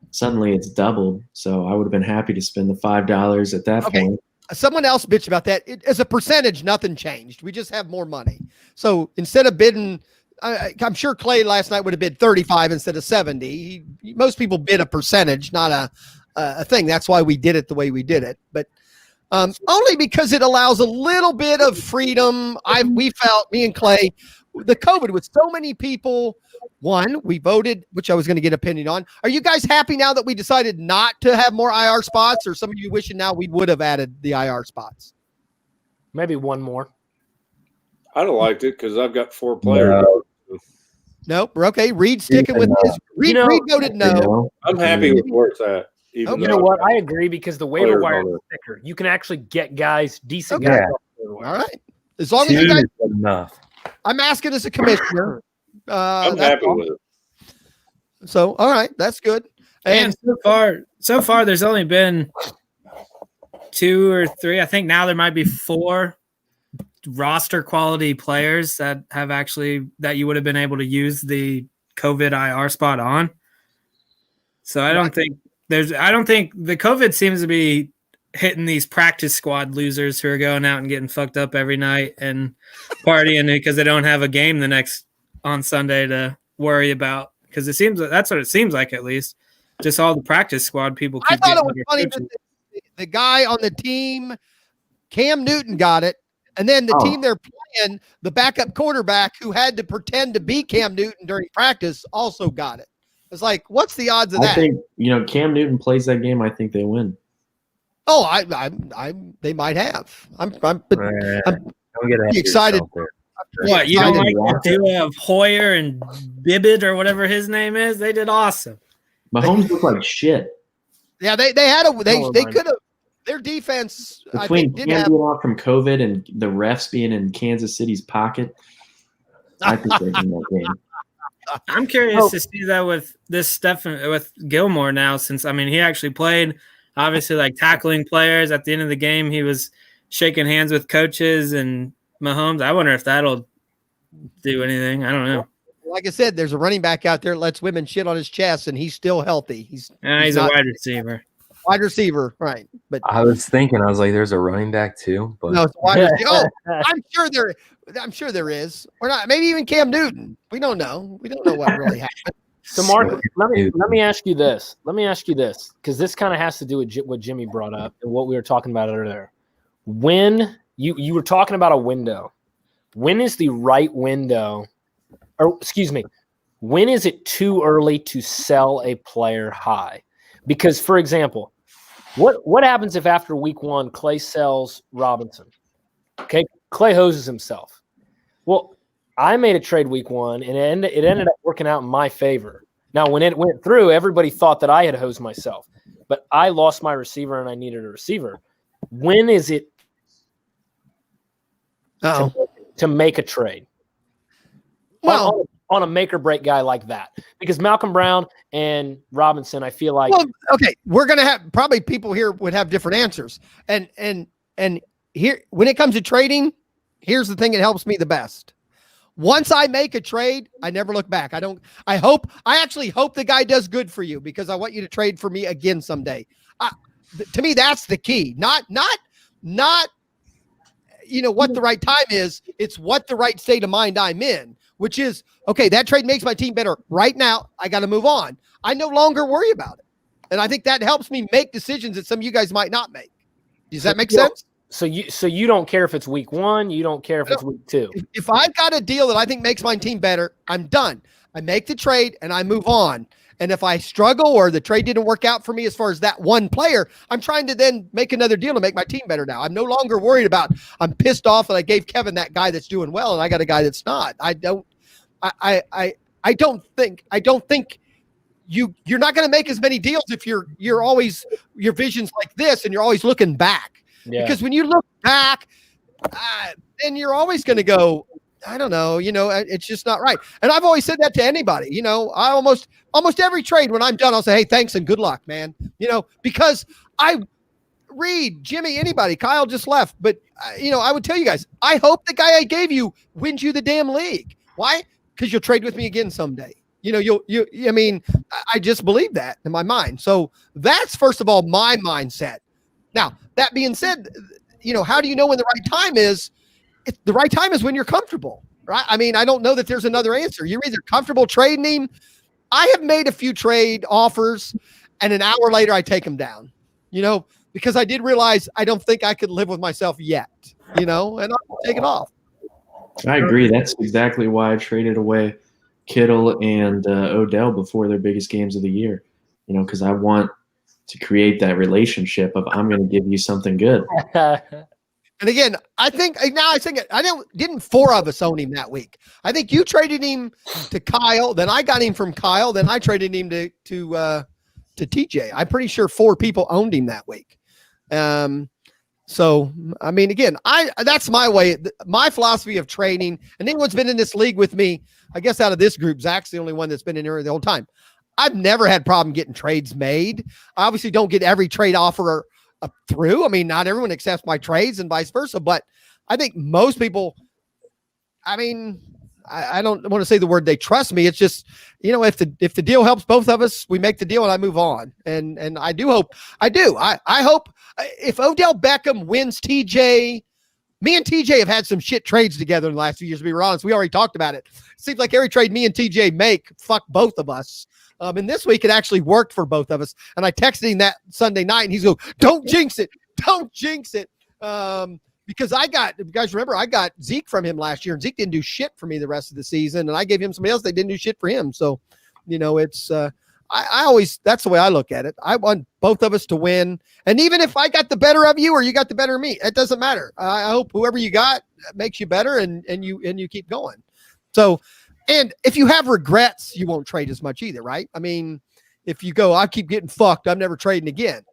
suddenly it's doubled. So I would have been happy to spend the $5 at that point. Someone else bitched about that. As a percentage, nothing changed. We just have more money. So instead of bidding I'm sure Clay last night would have bid 35 instead of 70. Most people bid a percentage, not a thing. That's why we did it the way we did it. But only because it allows a little bit of freedom. We felt, me and Clay, the COVID with so many people. One, we voted, which I was going to get opinion on. Are you guys happy now that we decided not to have more IR spots, or some of you wishing now we would have added the IR spots? Maybe one more. I'd have liked it because I've got 4 players. Nope. Okay. Reed sticking with his. Reed voted no. I'm happy with where it's at. You know what? I agree because the waiver wire is thicker. You can actually get guys, decent guys. All right. As long as you guys enough. I'm asking as a commissioner. I'm happy with it. So, all right, that's good. And so far, there's only been 2 or 3. I think now there might be 4 roster quality players that you would have been able to use the COVID IR spot on. So I don't think the COVID seems to be hitting these practice squad losers who are going out and getting fucked up every night and partying because they don't have a game on Sunday to worry about. Because it seems that's what it seems like, at least. Just all the practice squad people. I thought it was funny that the guy on the team, Cam Newton, got it, and then the team they're playing, the backup quarterback who had to pretend to be Cam Newton during practice, also got it. It's like, what's the odds of that? I think Cam Newton plays that game. I think they win. Oh, they might have. I'm excited. What, you don't like the duo of Hoyer and Bibbit or whatever his name is? They did awesome. Mahomes looked like shit. Yeah, they could have. Their defense, between Cam being off from COVID and the refs being in Kansas City's pocket, I think they win that game. I'm curious to see that with this stuff with Gilmore now, since he actually played, obviously, like tackling players. At the end of the game, he was shaking hands with coaches and Mahomes. I wonder if that'll do anything. I don't know. Like I said, there's a running back out there that lets women shit on his chest, and he's still healthy. He's a wide receiver. Wide receiver, right? But I was thinking, there's a running back too. But no, it's wide receiver. I'm sure there is. Or not. Maybe even Cam Newton. We don't know. We don't know what really happened. So, Mark, let me ask you this. Because this kind of has to do with what Jimmy brought up and what we were talking about earlier. When you were talking about a window, when is the right window? Or excuse me, when is it too early to sell a player high? Because, for example, what happens if after week 1 Clay sells Robinson? Okay, Clay hoses himself. Well, I made a trade week 1, and it ended up working out in my favor. Now, when it went through, everybody thought that I had hosed myself, but I lost my receiver and I needed a receiver. When is it to make a trade? Well, on a make or break guy like that, because Malcolm Brown and Robinson, I feel like. Well, okay, we're gonna have probably people here would have different answers, and here when it comes to trading, here's the thing that helps me the best. Once I make a trade, I never look back. I actually hope the guy does good for you because I want you to trade for me again someday. To me, that's the key. Not what the right time is. It's what the right state of mind I'm in, which is, okay, that trade makes my team better right now. I got to move on. I no longer worry about it. And I think that helps me make decisions that some of you guys might not make. Does that make sense? So you don't care if it's week 1, you don't care if it's week 2. If I've got a deal that I think makes my team better, I'm done. I make the trade and I move on. And if I struggle or the trade didn't work out for me as far as that one player, I'm trying to then make another deal to make my team better now. I'm no longer worried about, I'm pissed off that I gave Kevin that guy that's doing well and I got a guy that's not. I don't think you're not going to make as many deals if you're always, your vision's like this and you're always looking back. Yeah. Because when you look back, then you're always going to go, I don't know, it's just not right. And I've always said that to anybody, I almost every trade when I'm done, I'll say, hey, thanks and good luck, man. Because Reed, Jimmy, anybody, Kyle just left. But, I would tell you guys, I hope the guy I gave you wins you the damn league. Why? Because you'll trade with me again someday. I just believe that in my mind. So that's, first of all, my mindset. Now, that being said, how do you know when the right time is? The right time is when you're comfortable. right? I mean, I don't know that there's another answer. You're either comfortable trading him. I have made a few trade offers, and an hour later I take them down, because I did realize I don't think I could live with myself yet, and I'll take it off. I agree. That's exactly why I traded away Kittle and Odell before their biggest games of the year, because I want to create that relationship of I'm going to give you something good. And again, I think didn't four of us own him that week. I think you traded him to Kyle, then I got him from Kyle, then I traded him to TJ. I'm pretty sure 4 people owned him that week. So I mean, again, that's my way, my philosophy of trading. And anyone's been in this league with me, I guess out of this group, Zach's the only one that's been in here the whole time. I've never had problem getting trades made. I obviously don't get every trade offer through. I mean, not everyone accepts my trades and vice versa, but I think most people, I mean, I don't want to say the word they trust me. It's just, if the deal helps both of us, we make the deal and I move on. And I hope if Odell Beckham wins TJ, me and TJ have had some shit trades together in the last few years, to be honest. We already talked about it. Seems like every trade me and TJ make, fuck both of us. And this week it actually worked for both of us. And I texted him that Sunday night and he's going, don't jinx it. Don't jinx it. Because you guys remember, I got Zeke from him last year and Zeke didn't do shit for me the rest of the season. And I gave him somebody else. They didn't do shit for him. So, it's, I always, that's the way I look at it. I want both of us to win. And even if I got the better of you or you got the better of me, it doesn't matter. I hope whoever you got makes you better and you keep going. So, and if you have regrets, you won't trade as much either, right? I mean, if you go, I keep getting fucked, I'm never trading again.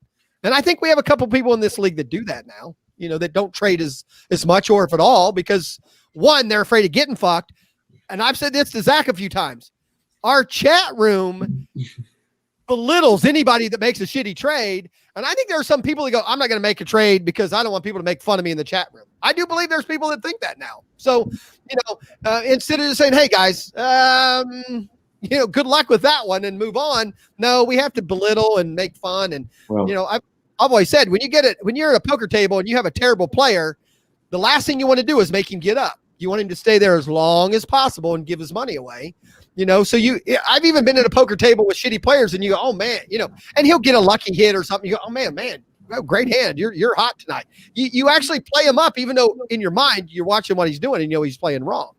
And I think we have a couple people in this league that do that now, that don't trade as much or if at all, because one, they're afraid of getting fucked. And I've said this to Zach a few times. Our chat room belittles anybody that makes a shitty trade. And I think there are some people that go, I'm not going to make a trade because I don't want people to make fun of me in the chat room. I do believe there's people that think that now. So, instead of just saying, hey guys, good luck with that one and move on. No, we have to belittle and make fun. And, I've always said when you're at a poker table and you have a terrible player, the last thing you want to do is make him get up. You want him to stay there as long as possible and give his money away. So I've even been at a poker table with shitty players and you go, oh man, and he'll get a lucky hit or something. You go, oh man, great hand. You're hot tonight. You actually play him up, even though in your mind you're watching what he's doing and he's playing wrong.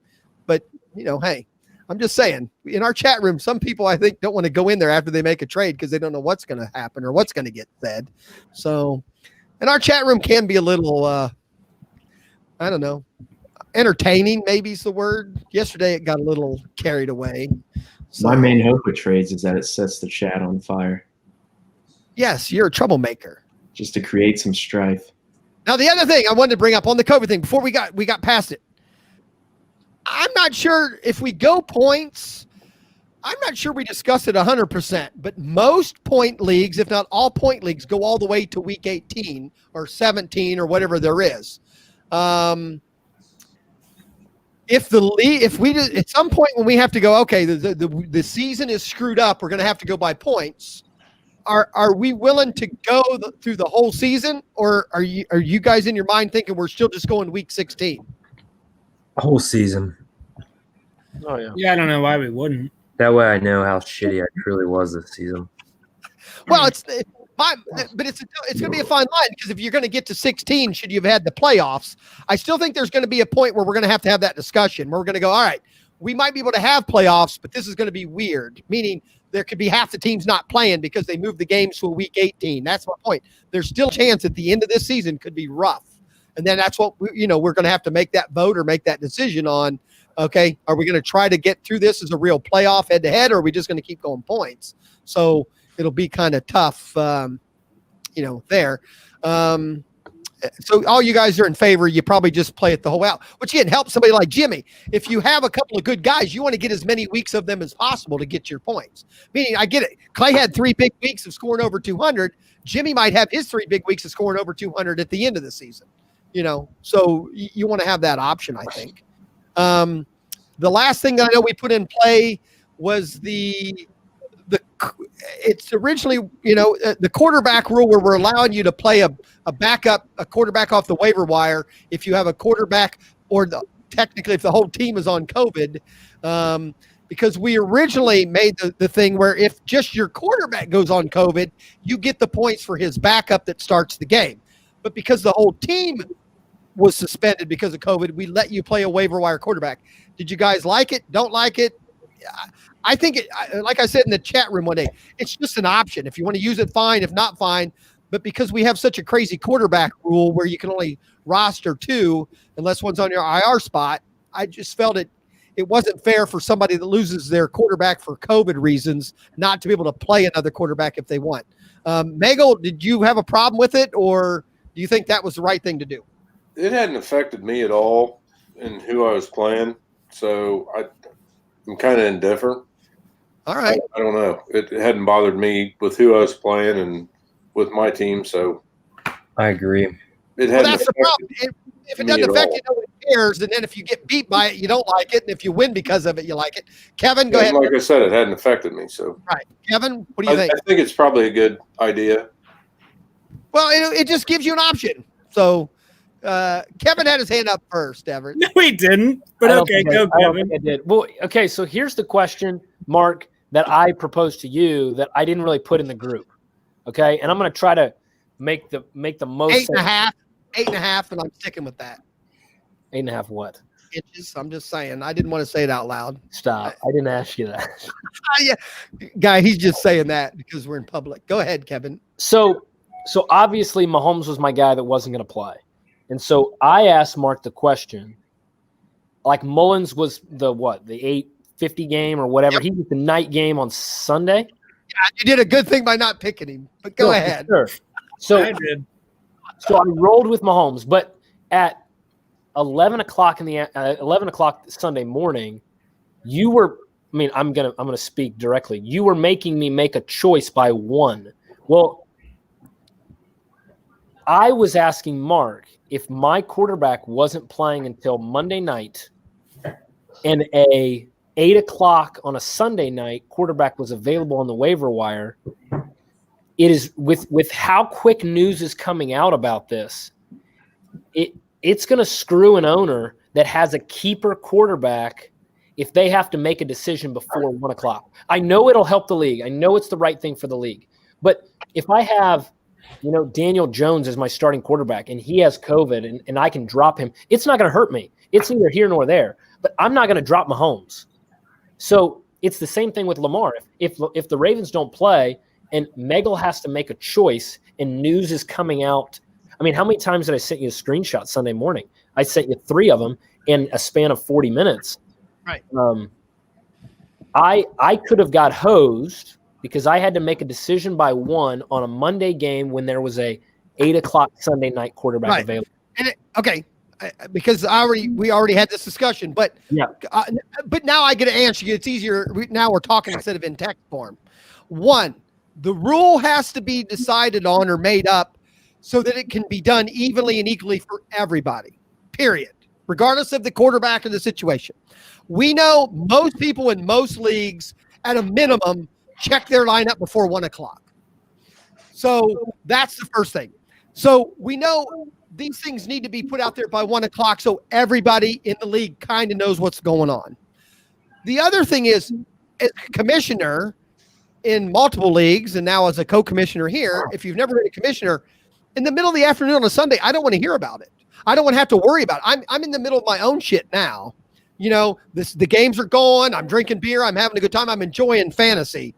But hey, I'm just saying in our chat room, some people I think don't want to go in there after they make a trade because they don't know what's going to happen or what's going to get said. So, and our chat room can be a little, I don't know, entertaining, maybe is the word. Yesterday it got a little carried away. So, my main hope with trades is that it sets the chat on fire. Yes, you're a troublemaker. Just to create some strife. Now, the other thing I wanted to bring up on the COVID thing before we got past it, I'm not sure if we go points. I'm not sure we discussed it 100%, but most point leagues, if not all point leagues, go all the way to week 18 or 17 or whatever there is. If we at some point when we have to go, okay, the season is screwed up, we're going to have to go by points. Are we willing to go through the whole season, or are you guys in your mind thinking we're still just going week 16? Whole season. Oh yeah. Yeah, I don't know why we wouldn't. That way I know how shitty I truly was this season. Well, it's going to be a fine line because if you're going to get to 16, should you have had the playoffs? I still think there's going to be a point where we're going to have that discussion where we're going to go, all right, we might be able to have playoffs, but this is going to be weird, meaning there could be half the teams not playing because they moved the games to a week 18. That's my point. There's still a chance at the end of this season could be rough. And then that's what, we're going to have to make that vote or make that decision on. Okay, are we going to try to get through this as a real playoff head-to-head, or are we just going to keep going points? So it'll be kind of tough, there. So all you guys are in favor, you probably just play it the whole out, which again helps somebody like Jimmy. If you have a couple of good guys, you want to get as many weeks of them as possible to get your points. Meaning, I get it. Clay had 3 big weeks of scoring over 200. Jimmy might have his 3 big weeks of scoring over 200 at the end of the season. So you want to have that option, I think. The last thing that I know we put in play was it's originally, the quarterback rule where we're allowing you to play a quarterback off the waiver wire if you have a quarterback or technically if the whole team is on COVID, because we originally made the thing where if just your quarterback goes on COVID, you get the points for his backup that starts the game. But because the whole team was suspended because of COVID, we let you play a waiver wire quarterback. Did you guys like it? Don't like it? I think it, like I said in the chat room one day, it's just an option. If you want to use it, fine. If not, fine. But because we have such a crazy quarterback rule where you can only roster 2 unless one's on your IR spot, I just felt it wasn't fair for somebody that loses their quarterback for COVID reasons not to be able to play another quarterback if they want. Megal, did you have a problem with it, or do you think that was the right thing to do? It hadn't affected me at all in who I was playing, so I'm kind of indifferent. All right. I don't know. It hadn't bothered me with who I was playing and with my team, so I agree. That's the problem. If it doesn't affect you, no one cares. And then if you get beat by it, you don't like it. And if you win because of it, you like it. Kevin, go ahead. Like I said, it hadn't affected me. So, right. Kevin, what do you think? I think it's probably a good idea. Well, it just gives you an option. So, Kevin had his hand up first, Everett. No, he didn't. But okay, go, Kevin. I don't think I did. Well, okay, so here's the question, Mark, that I proposed to you that I didn't really put in the group. Okay, and I'm going to try to make the most 8.5, 8.5, and I'm sticking with that. 8.5 what? Inches. I'm just saying. I didn't want to say it out loud. Stop. I didn't ask you that. Yeah, guy, he's just saying that because we're in public. Go ahead, Kevin. So obviously Mahomes was my guy that wasn't going to play. And so I asked Mark the question, like Mullins was the 8:50 game or whatever. Yep. He was the night game on Sunday. Yeah, you did a good thing by not picking him, but go ahead. Sure. So I did. So I rolled with Mahomes, but at 11 o'clock Sunday morning, you were. I mean, I'm gonna speak directly. You were making me make a choice by 1. Well, I was asking Mark if my quarterback wasn't playing until Monday night, and a 8 o'clock on a Sunday night quarterback was available on the waiver wire. It is with how quick news is coming out about this, it's going to screw an owner that has a keeper quarterback if they have to make a decision before 1 o'clock. I know it'll help the league. I know it's the right thing for the league. But if I have, Daniel Jones as my starting quarterback and he has COVID and I can drop him, it's not going to hurt me. It's neither here nor there. But I'm not going to drop Mahomes. So it's the same thing with Lamar. If the Ravens don't play and Megal has to make a choice and news is coming out. I mean, how many times did I send you a screenshot Sunday morning? I sent you 3 of them in a span of 40 minutes. Right. I could have got hosed because I had to make a decision by 1 on a Monday game when there was a 8 o'clock Sunday night quarterback available. And because we already had this discussion, but yeah. But now I get to answer you. It's easier. Now we're talking instead of in text form. 1, the rule has to be decided on or made up so that it can be done evenly and equally for everybody, period, regardless of the quarterback or the situation. We know most people in most leagues, at a minimum, check their lineup before 1 o'clock. So that's the first thing. So we know these things need to be put out there by 1 o'clock so everybody in the league kind of knows what's going on. The other thing is, as a commissioner in multiple leagues and now as a co-commissioner here, if you've never been a commissioner, in the middle of the afternoon on a Sunday, I don't want to hear about it. I don't want to have to worry about it. I'm in the middle of my own shit now. The games are going. I'm drinking beer. I'm having a good time. I'm enjoying fantasy.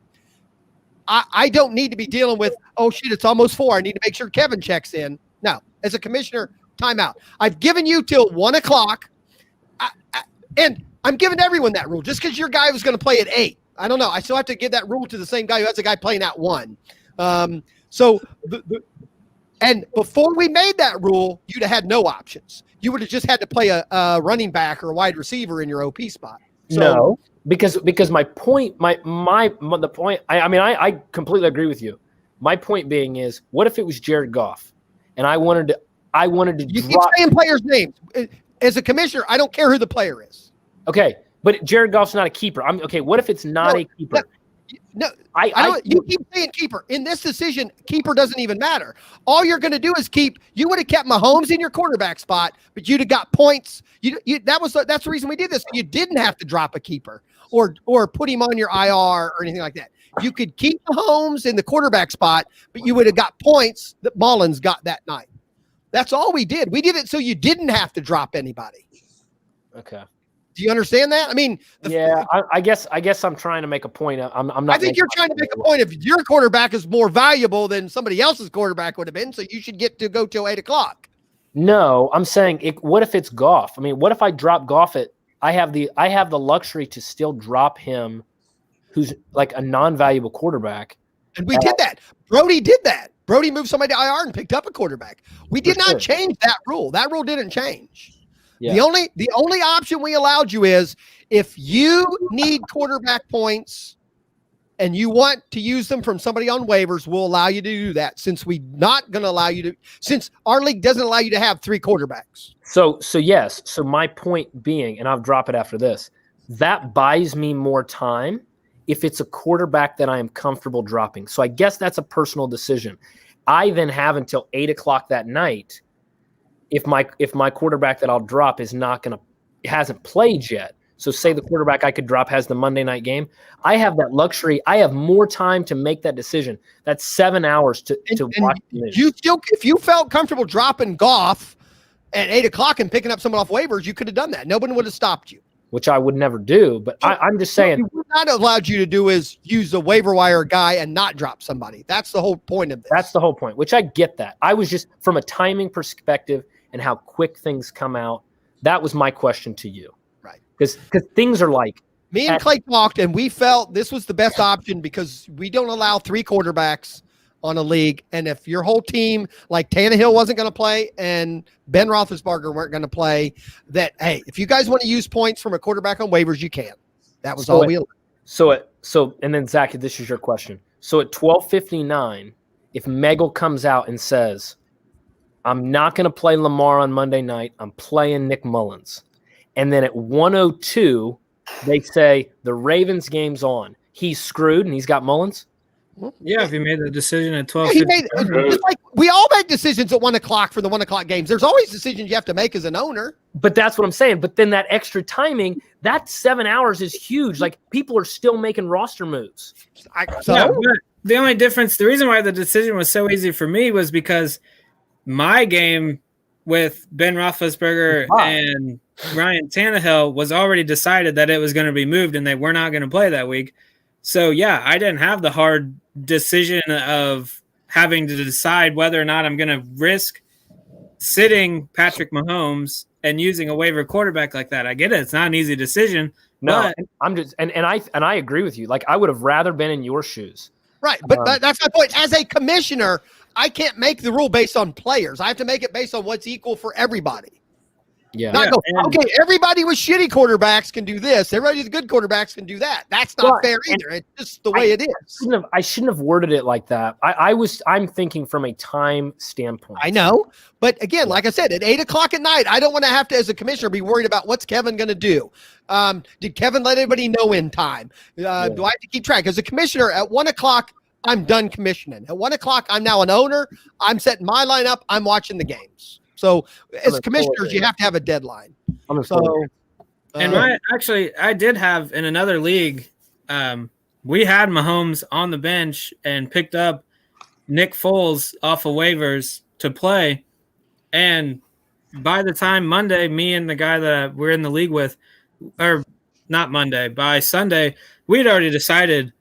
I don't need to be dealing with, oh, shit, it's almost 4. I need to make sure Kevin checks in. No, as a commissioner, timeout. I've given you till 1 o'clock, and I'm giving everyone that rule. Just because your guy was going to play at 8, I don't know. I still have to give that rule to the same guy who has a guy playing at 1. And before we made that rule, you'd have had no options. You would have just had to play a running back or a wide receiver in your OP spot. So, no, because my point, the point. I completely agree with you. My point being is, what if it was Jared Goff, and I wanted to. You keep saying players' names. As a commissioner, I don't care who the player is. Okay, but Jared Goff's not a keeper. What if it's not a keeper? No, I know you keep saying keeper. In this decision, keeper doesn't even matter. All you're going to do is keep. You would have kept Mahomes in your quarterback spot, but you'd have got points. That's the reason we did this. You didn't have to drop a keeper or put him on your IR or anything like that. You could keep Mahomes in the quarterback spot, but you would have got points that Mullins got that night. That's all we did. We did it so you didn't have to drop anybody. Okay. Do you understand that? I mean, I guess I'm trying to make a point. I'm not. I think you're trying to make a point. If your quarterback is more valuable than somebody else's quarterback would have been, so you should get to go till 8:00. No, I'm saying, what if it's Goff? I mean, what if I drop Goff I have the luxury to still drop him, who's like a non-valuable quarterback. And we did that. Brody did that. Brody moved somebody to IR and picked up a quarterback. We did not change that rule. That rule didn't change. Yeah. The only option we allowed you is if you need quarterback points and you want to use them from somebody on waivers, we'll allow you to do that since our league doesn't allow you to have 3 quarterbacks. So yes. So my point being, and I'll drop it after this, that buys me more time if it's a quarterback that I am comfortable dropping. So I guess that's a personal decision. I then have until 8:00 that night. If my quarterback that I'll drop hasn't played yet. So say the quarterback I could drop has the Monday night game. I have that luxury. I have more time to make that decision. That's 7 hours to watch. If you felt comfortable dropping Goff at 8:00 and picking up someone off waivers, you could have done that. Nobody would have stopped you. Which I would never do. But I'm just saying. What not allowed you to do is use a waiver wire guy and not drop somebody. That's the whole point of this. That's the whole point, which I get that. I was just from a timing perspective and how quick things come out. That was my question to you. Right. Because things are like. Me and Clay talked, and we felt this was the best option because we don't allow 3 quarterbacks on a league. And if your whole team, like Tannehill wasn't going to play and Ben Roethlisberger weren't going to play, that, hey, if you guys want to use points from a quarterback on waivers, you can. That was all we allowed. And then, Zach, this is your question. So at 12:59, if Megal comes out and says, I'm not going to play Lamar on Monday night. I'm playing Nick Mullins. And then at 1:02, they say the Ravens game's on. He's screwed and he's got Mullins. Yeah, if he made the decision at 12:50. Like we all make decisions at 1:00 for the 1:00 games. There's always decisions you have to make as an owner. But that's what I'm saying. But then that extra timing, that 7 hours is huge. Like people are still making roster moves. The only difference, the reason why the decision was so easy for me was because my game with Ben Roethlisberger and Ryan Tannehill was already decided that it was going to be moved and they were not going to play that week. So, yeah, I didn't have the hard decision of having to decide whether or not I'm going to risk sitting Patrick Mahomes and using a waiver quarterback like that. I get it. It's not an easy decision. No, I'm just and I agree with you. Like I would have rather been in your shoes. Right, but that's my point. As a commissioner, I can't make the rule based on players. I have to make it based on what's equal for everybody. Yeah. Okay, everybody with shitty quarterbacks can do this. Everybody with good quarterbacks can do that. That's not fair either. It's just the way it is. I shouldn't have worded it like that. I'm thinking from a time standpoint. I know. But again, like I said, at 8:00 at night, I don't want to have to, as a commissioner, be worried about what's Kevin going to do. Did Kevin let anybody know in time? Do I have to keep track? As a commissioner, at 1:00, I'm done commissioning. At 1:00, I'm now an owner. I'm setting my lineup. I'm watching the games. So as commissioners, you have to have a deadline. And I did have in another league, we had Mahomes on the bench and picked up Nick Foles off of waivers to play. And by the time Monday, me and the guy that we're in the league with, or not Monday, by Sunday, we'd already decided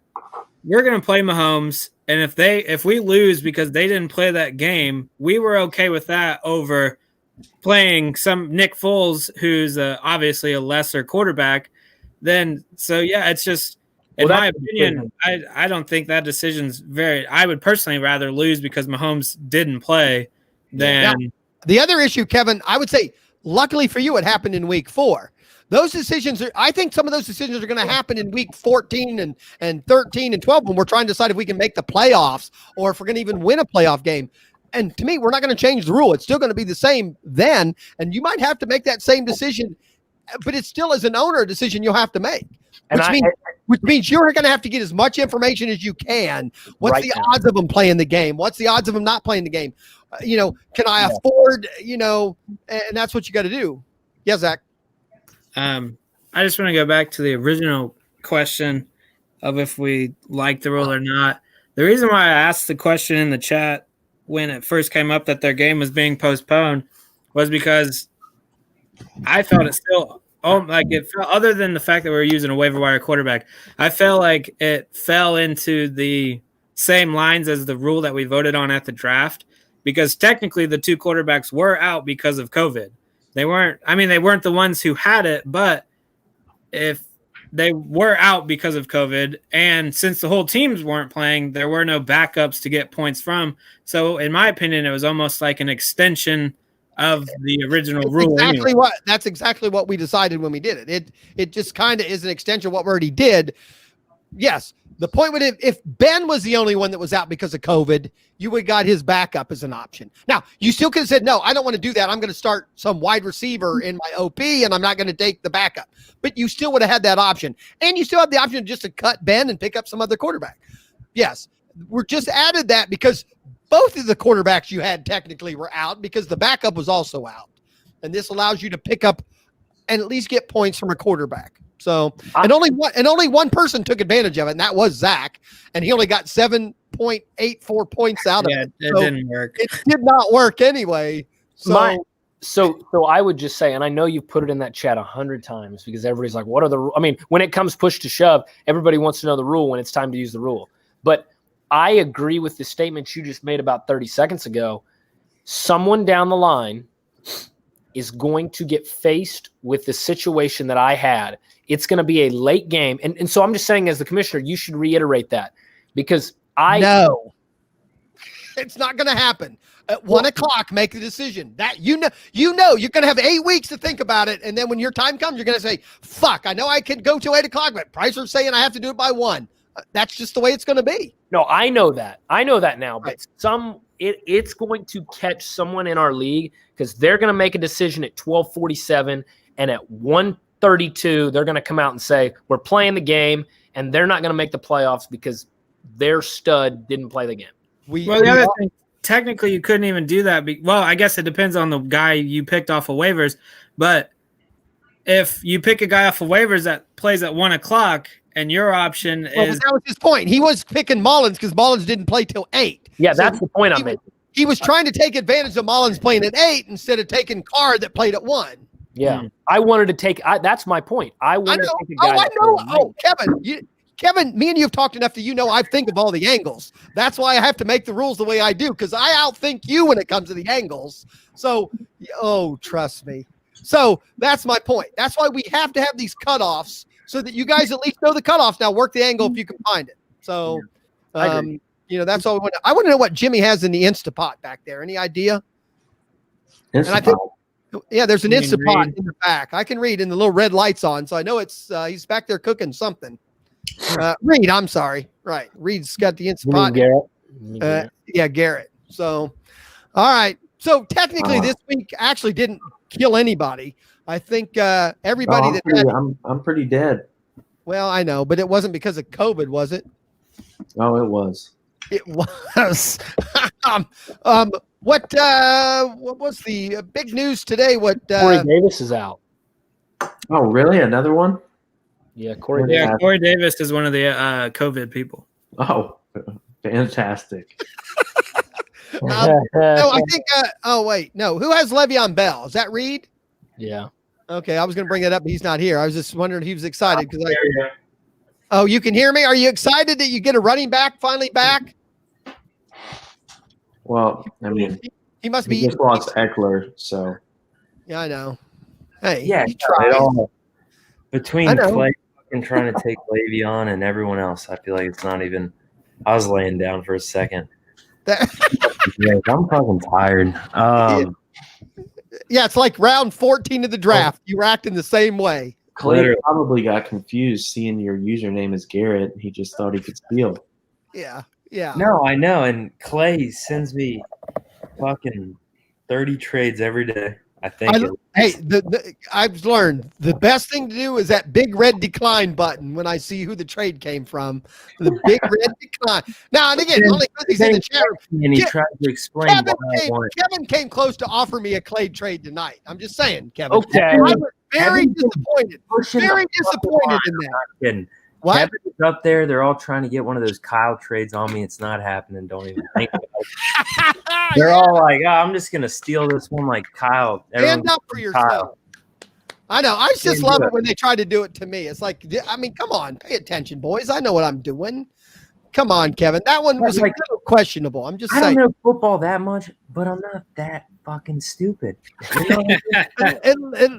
we're going to play Mahomes. And if we lose because they didn't play that game, we were okay with that over playing some Nick Foles, who's obviously a lesser quarterback. It's just, in my opinion, I don't think that decision's I would personally rather lose because Mahomes didn't play than. Now, the other issue, Kevin, I would say, luckily for you, it happened in week 4. Those decisions I think some of those decisions are going to happen in week 14 and 13 and 12 when we're trying to decide if we can make the playoffs or if we're going to even win a playoff game. And to me, we're not going to change the rule. It's still going to be the same then. And you might have to make that same decision, but it's still, as an owner, a decision you'll have to make. Which means you're going to have to get as much information as you can. What's Right the now. odds of them playing the game? What's the odds of them not playing the game? Can I afford, and that's what you got to do. Yeah, Zach. I just want to go back to the original question of if we like the rule or not. The reason why I asked the question in the chat when it first came up that their game was being postponed was because I felt it still other than the fact that we were using a waiver wire quarterback, I felt like it fell into the same lines as the rule that we voted on at the draft, because technically the two quarterbacks were out because of COVID. They weren't the ones who had it, but if they were out because of COVID, and since the whole teams weren't playing, there were no backups to get points from. So in my opinion, it was almost like an extension of the original rule. That's exactly what we decided when we did it. It just kind of is an extension of what we already did. Yes. The point would if Ben was the only one that was out because of COVID, you would have got his backup as an option. Now, you still could have said, no, I don't want to do that. I'm going to start some wide receiver in my OP, and I'm not going to take the backup. But you still would have had that option. And you still have the option just to cut Ben and pick up some other quarterback. Yes. We're just added that because both of the quarterbacks you had technically were out because the backup was also out. And this allows you to pick up and at least get points from a quarterback. So, and only one person took advantage of it, and that was Zach, and he only got 7.84 points out of it. It didn't work. It did not work anyway. So, So I would just say, and I know you've put it in that chat 100 times because everybody's like, what are the, when it comes push to shove, everybody wants to know the rule when it's time to use the rule. But I agree with the statement you just made about 30 seconds ago. Someone down the line is going to get faced with the situation that I had. It's going to be a late game. And so I'm just saying, as the commissioner, you should reiterate that because No, it's not going to happen. At 1 o'clock, make the decision. That you're going to have 8 weeks to think about it. And then when your time comes, you're going to say, fuck, I know I could go to 8 o'clock, but Pricer's saying I have to do it by 1. That's just the way it's going to be. No, I know that. I know that now. But it's going to catch someone in our league because they're going to make a decision at 12:47, and at 1:32, they're going to come out and say, we're playing the game, and they're not going to make the playoffs because their stud didn't play the game. The other thing, technically, you couldn't even do that. I guess it depends on the guy you picked off of waivers. But if you pick a guy off of waivers that plays at 1 o'clock, and your option is... that was his point. He was picking Mullins because Mullins didn't play till 8. Yeah, that's the point I'm making. He was trying to take advantage of Mullins playing at 8 instead of taking Carr that played at 1. Yeah. I wanted to take... that's my point. I wanted to take a guy... I know. Oh, Kevin, me and you have talked enough that I think of all the angles. That's why I have to make the rules the way I do, because I outthink you when it comes to the angles. So, trust me. So that's my point. That's why we have to have these cutoffs so that you guys at least know the cutoffs. Now work the angle if you can find it. So, that's all we want. I want to know what Jimmy has in the Instapot back there. Any idea? And I think, there's an Instapot in the back. I can read, and the little red light's on, so I know it's he's back there cooking something. Reed, I'm sorry. Right, Reed's got the Instapot. Garrett. Garrett. So, all right. So technically, this week actually didn't kill anybody. I think everybody I'm pretty dead. Well, I know, but it wasn't because of COVID, was it? Oh, it was. It was. What was the big news today? Corey Davis is out. Oh, really? Another one? Yeah, Corey Davis is one of the COVID people. Oh, fantastic. No, I think. Who has Le'Veon Bell? Is that Reed? Yeah. Okay, I was going to bring that up, but he's not here. I was just wondering if he was excited because Oh, you can hear me? Are you excited that you get a running back finally back? Well, he must be. He just lost Eckler, so. Yeah, I know. Hey, yeah, it all between Clay and trying to take Le'Veon and everyone else. I feel like it's not even. I was laying down for a second. I'm fucking tired. Yeah, it's like round 14 of the draft. You were acting the same way. Clay probably got confused seeing your username is Garrett. He just thought he could steal. Yeah. No, I know. And Clay sends me fucking 30 trades every day. I think. I've learned the best thing to do is that big red decline button when I see who the trade came from. The big red decline. Now and again, only because he's in the chat room. And he tried to explain Kevin came close to offer me a Clay trade tonight. I'm just saying, Kevin. Okay. I was very disappointed. Very disappointed in that. Kidding. What? Kevin's up there. They're all trying to get one of those Kyle trades on me. It's not happening. Don't even think about it. They're all like, I'm just going to steal this one like Kyle. Stand up for yourself. Kyle. I know. I just love it when they try to do it to me. It's like, I mean, come on. Pay attention, boys. I know what I'm doing. Come on, Kevin. That one was like questionable. I'm just saying. I don't know football that much, but I'm not that fucking stupid. You know?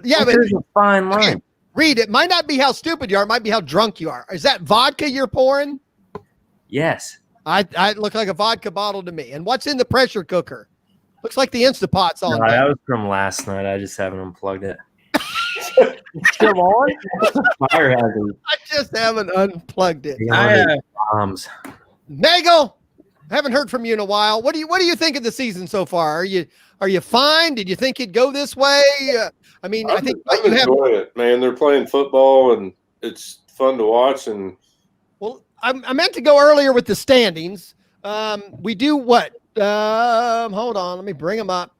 Yeah, but there's a fine line. Reed, it might not be how stupid you are. It might be how drunk you are. Is that vodka you're pouring? Yes. I look like a vodka bottle to me. And what's in the pressure cooker? Looks like the Instapot's on. No, that was from last night. I just haven't unplugged it. Still on? Fire hazard. I just haven't unplugged it. Bombs. Nagel, haven't heard from you in a while. What do you think of the season so far? Are you fine? Did you think it'd go this way? I mean, I think I'm enjoying it, man. They're playing football and it's fun to watch. And well, I meant to go earlier with the standings. We do what? Hold on, let me bring them up.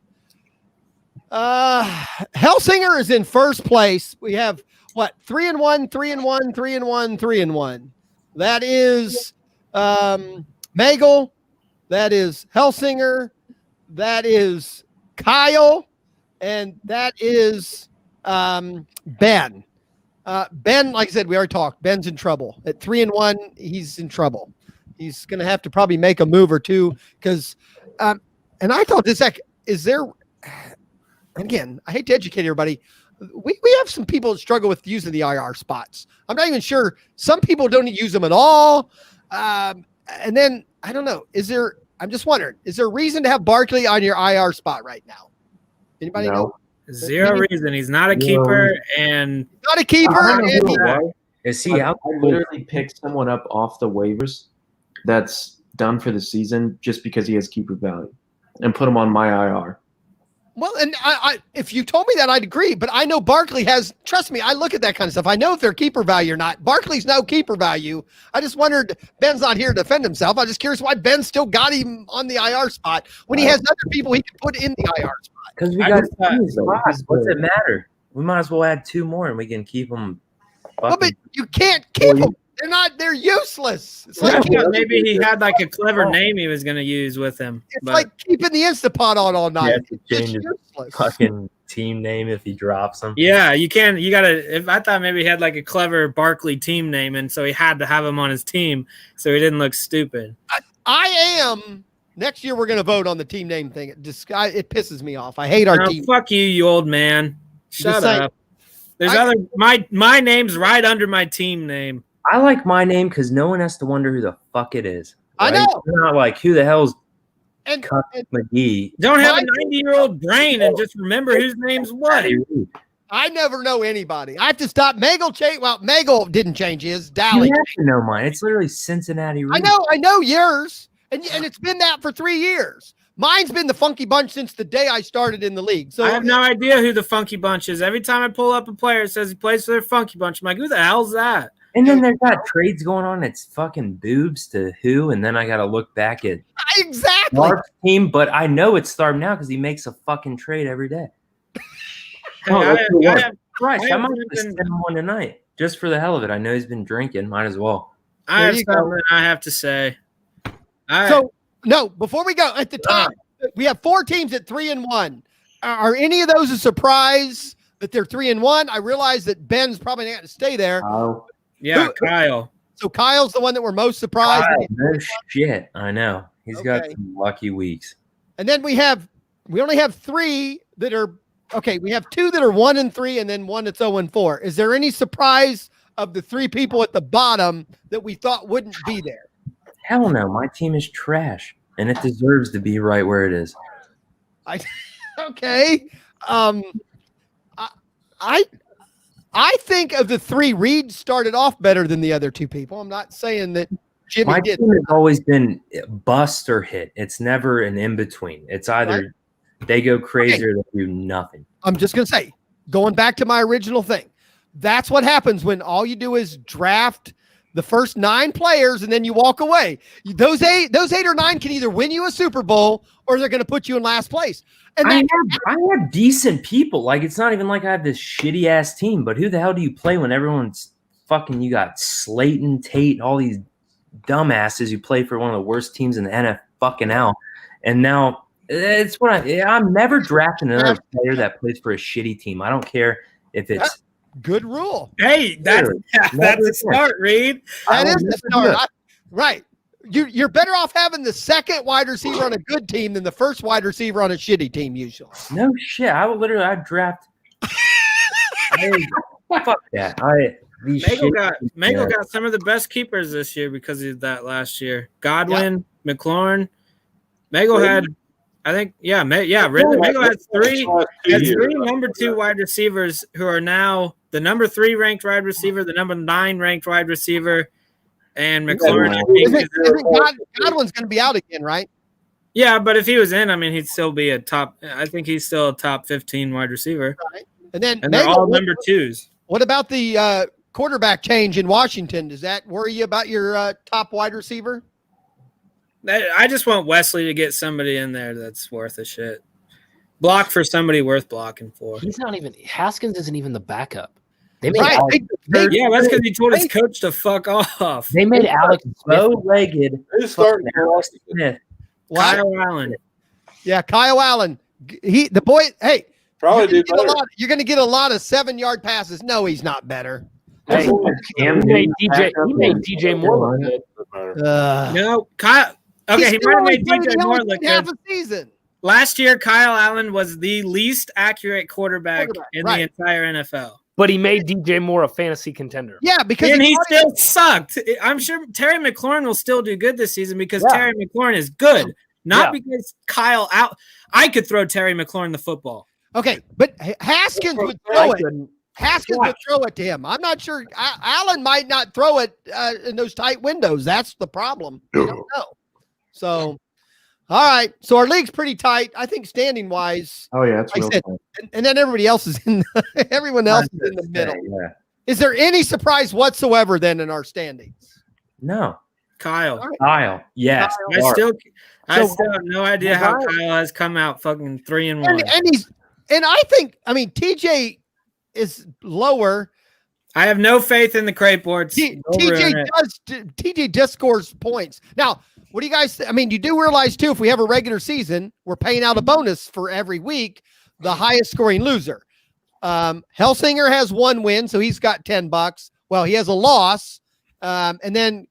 Helsinger is in first place. We have what? 3-1, 3-1, 3-1, 3-1. That is Magel. That is Helsinger. That is Kyle. And that is Ben. Ben, like I said, we already talked. Ben's in trouble. At 3-1, he's in trouble. He's going to have to probably make a move or two because, and I thought this, is there, again, I hate to educate everybody. We have some people that struggle with using the IR spots. I'm not even sure. Some people don't use them at all. And then, I don't know, I'm just wondering, is there a reason to have Barkley on your IR spot right now? Anybody know? Zero reason. He's not a keeper, and not a keeper. Is he out? I literally picked someone up off the waivers that's done for the season just because he has keeper value, and put him on my IR. Well, and I if you told me that, I'd agree. But I know Barkley has. Trust me, I look at that kind of stuff. I know if they're keeper value or not. Barkley's no keeper value. I just wondered. Ben's not here to defend himself. I'm just curious why Ben still got him on the IR spot when he has other people he can put in the IR spot. Because we got spots. What's it matter? We might as well add 2 more and we can keep them. Well, but you can't keep them. They're useless. It's like maybe he had like a clever name he was going to use with him. It's like keeping the Instapot on all night. Change his fucking team name if he drops them. Yeah, you can. You got to. I thought maybe he had like a clever Barkley team name, and so he had to have him on his team so he didn't look stupid. I am. Next year, we're going to vote on the team name thing. It pisses me off. I hate our team. Fuck you, you old man. Shut up. There's my name's right under my team name. I like my name because no one has to wonder who the fuck it is. Right? I know. They're not like, who the hell's and McGee? Don't have a 90-year-old brain and just remember whose name's what. I never know anybody. I have to stop. Magel didn't change his. Dally. You have to know mine. It's literally Cincinnati Reed. I know yours. And it's been that for 3 years. Mine's been the Funky Bunch since the day I started in the league. So I have no idea who the Funky Bunch is. Every time I pull up a player, it says he plays for their Funky Bunch. I'm like, who the hell's that? And then they've got trades going on. It's fucking boobs to who, and then I got to look back at exactly Mark's team. But I know it's Tharp now because he makes a fucking trade every day. I might send him one tonight just for the hell of it. I know he's been drinking. Might as well. I have something I have to say. So no, before we go, at the top, we have 4 teams at 3-1. Are any of those a surprise that they're 3-1? I realize that Ben's probably not going to stay there. Yeah, Kyle. So Kyle's the one that we're most surprised. No shit. I know. He's got some lucky weeks. And then we only have 3 that are okay. We have 2 that are 1-3 and then 1 that's 0-4. Is there any surprise of the 3 people at the bottom that we thought wouldn't be there? Hell no. My team is trash and it deserves to be right where it is. Okay. I think of the 3, Reed started off better than the other 2 people. I'm not saying that Jimmy did. My team has always been bust or hit. It's never an in-between. It's either They go crazier than do nothing. I'm just going to say, going back to my original thing, that's what happens when all you do is draft the first 9 players and then you walk away. Those eight or 9 can either win you a Super Bowl or they're going to put you in last place. And I have decent people. Like, it's not even like I have this shitty ass team, but who the hell do you play when everyone's fucking, you got Slayton, Tate, all these dumbasses who play for one of the worst teams in the NFL. And now it's what I'm never drafting another player that plays for a shitty team. I don't care if it's good rule. Hey, that's a start, Reed. That is the start. Right. You're better off having the second wide receiver on a good team than the first wide receiver on a shitty team usually. No shit. I'd draft. Fuck that. Mango got some of the best keepers this year because of that last year. Godwin, McLaurin. Mango had, I think, Ridley. Mango has three number 2 wide receivers who are now the number 3 ranked wide receiver, the number 9 ranked wide receiver, and McLaurin. Godwin's going to be out again, right? Yeah, but if he was in, I mean, he'd still be I think he's still a top 15 wide receiver. Right. And they're Mango, all number 2s. What about the quarterback change in Washington? Does that worry you about your top wide receiver? I just want Wesley to get somebody in there that's worth a shit. Block for somebody worth blocking for. Haskins isn't even the backup. They made that's because he told his coach to fuck off. They made Alex bow-legged. Who's starting here? Kyle Allen. Yeah, Kyle Allen. Hey, probably you're going to get a lot of 7-yard passes. No, he's not better. Hey, he made DJ Moore look good. No, Kyle. Okay, he might have made DJ Moore look good. Half a season. Last year, Kyle Allen was the least accurate quarterback in the entire NFL. But he made DJ Moore a fantasy contender. Yeah, because he still sucked. I'm sure Terry McLaurin will still do good this season because Terry McLaurin is good, not because Kyle out. I could throw Terry McLaurin the football. Okay, but Haskins would throw it. Haskins would throw it to him. I'm not sure. Allen might not throw it in those tight windows. That's the problem. I don't know. So, all right. So our league's pretty tight. I think standing wise. Oh yeah, it's real tight. And then everybody else is in. Everyone else is in the middle. Yeah. Is there any surprise whatsoever then in our standings? No. Kyle. Right. Kyle. Yes. I still have no idea how Kyle has come out fucking 3-1. And I think TJ is lower. I have no faith in the crate boards. TJ just scores points. Now, what do you guys you do realize too, if we have a regular season, we're paying out a bonus for every week, the highest scoring loser. Helsinger has 1 win, so he's got $10. Well, he has a loss. And then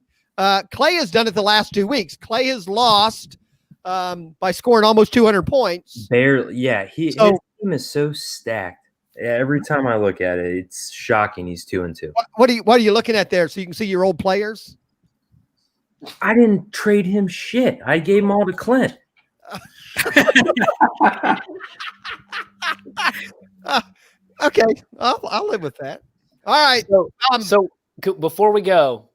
Clay has done it the last 2 weeks. Clay has lost by scoring almost 200 points. Barely. Yeah. His team is so stacked. Every time I look at it, it's shocking. He's 2-2. What are you looking at there? So you can see your old players. I didn't trade him shit. I gave him all to Clint. Okay, I'll live with that. All right. So before we go,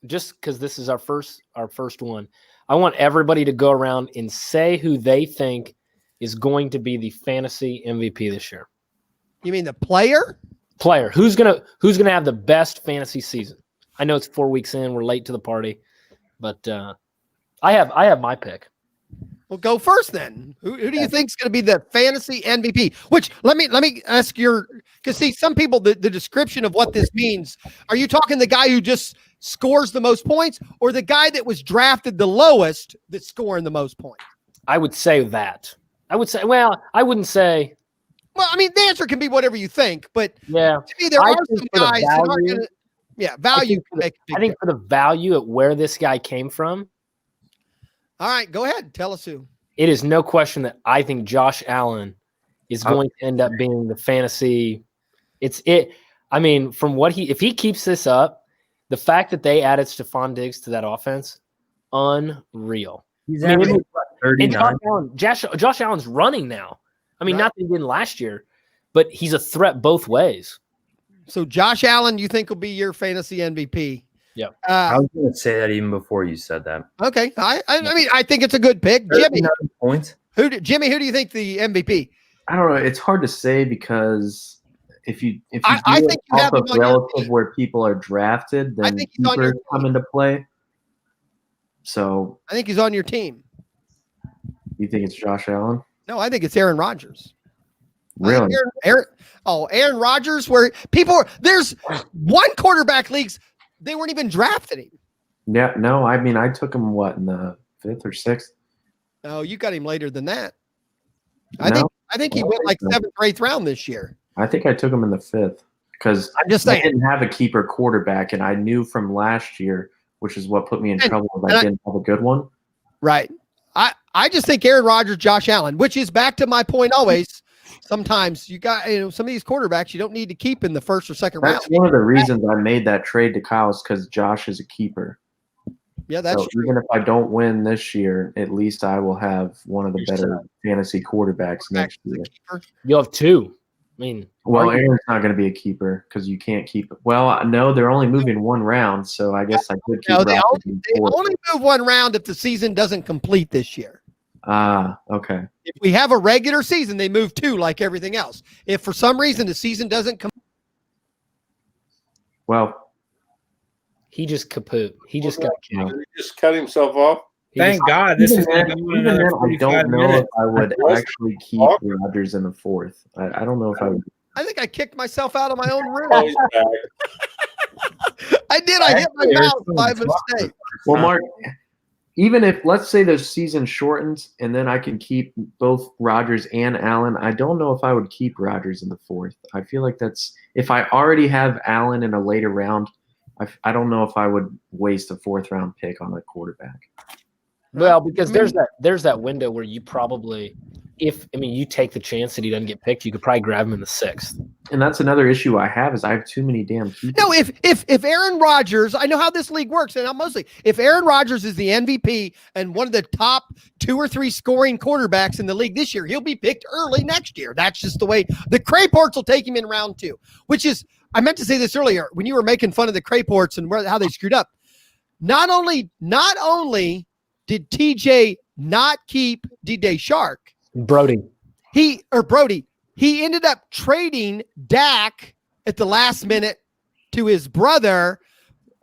just because this is our first one, I want everybody to go around and say who they think is going to be the fantasy MVP this year. You mean the player? Player. Who's gonna have the best fantasy season? I know it's 4 weeks in. We're late to the party, but I have my pick. Well, go first then. Who do you think is going to be the fantasy MVP? Which let me ask because see, some people the description of what this means. Are you talking the guy who just scores the most points, or the guy that was drafted the lowest that's scoring the most points? I would say that. I wouldn't say. Well, the answer can be whatever you think, but to me, there are some guys that aren't going to. Yeah, value can make a big difference. For the value at where this guy came from. All right, go ahead. Tell us who. It is no question that I think Josh Allen is going to end up being the fantasy. From what if he keeps this up, the fact that they added Stephon Diggs to that offense, unreal. He's averaging 39. Josh Allen's running now. Not that he didn't last year, but he's a threat both ways. So Josh Allen, you think will be your fantasy MVP? Yeah. I was going to say that even before you said that. Okay. I think it's a good pick. Jimmy. Points. Jimmy, who do you think the MVP? I don't know. It's hard to say because if you I do think it you off have of him on your relative where people are drafted, I then think he's on your keepers come into play. So I think he's on your team. you think it's Josh Allen? No, I think it's Aaron Rodgers. Really? Aaron Rodgers, where there's one quarterback leagues, they weren't even drafting him. Yeah, no, I mean, I took him, in the 5th or 6th? Oh, you got him later than that. No? I think he went like 7th or 8th round this year. I think I took him in the 5th because I'm just I saying. didn't have a keeper quarterback, and I knew from last year, which is what put me in trouble, if I didn't have a good one. Right. I just think Aaron Rodgers, Josh Allen, which is back to my point always. Sometimes you got some of these quarterbacks you don't need to keep in the 1st or 2nd round. That's one of the reasons I made that trade to Kyle's because Josh is a keeper. Yeah, that's true. Even if I don't win this year, at least I will have one of the better fantasy quarterbacks next year. You'll have 2. I mean, Aaron's not going to be a keeper because you can't keep it. Well, no, they're only moving 1 round, so I guess I could keep. No, they only move 1 round if the season doesn't complete this year. Okay. If we have a regular season, they move 2 like everything else. If for some reason the season doesn't come, well, he just kaput. He just got killed. He just cut himself off. Thank God. This is I don't know if I would actually keep Rodgers in the 4th. I don't know if I would. I think I kicked myself out of my own room. Oh, he's back. I did. I hit my mouth by mistake. Well, Mark, even if, let's say the season shortens and then I can keep both Rodgers and Allen, I don't know if I would keep Rodgers in the 4th. I feel like if I already have Allen in a later round, I don't know if I would waste a 4th round pick on a quarterback. Well, because there's that window where you probably, you take the chance that he doesn't get picked, you could probably grab him in the 6th. And that's another issue I have is I have too many damn keepers. No, if Aaron Rodgers, I know how this league works, and if Aaron Rodgers is the MVP and one of the top 2 or 3 scoring quarterbacks in the league this year, he'll be picked early next year. That's just the way the Crayports will take him in round 2, which is, I meant to say this earlier when you were making fun of the Crayports and how they screwed up. Not only did TJ not keep DJ Shark, Brody. He ended up trading Dak at the last minute to his brother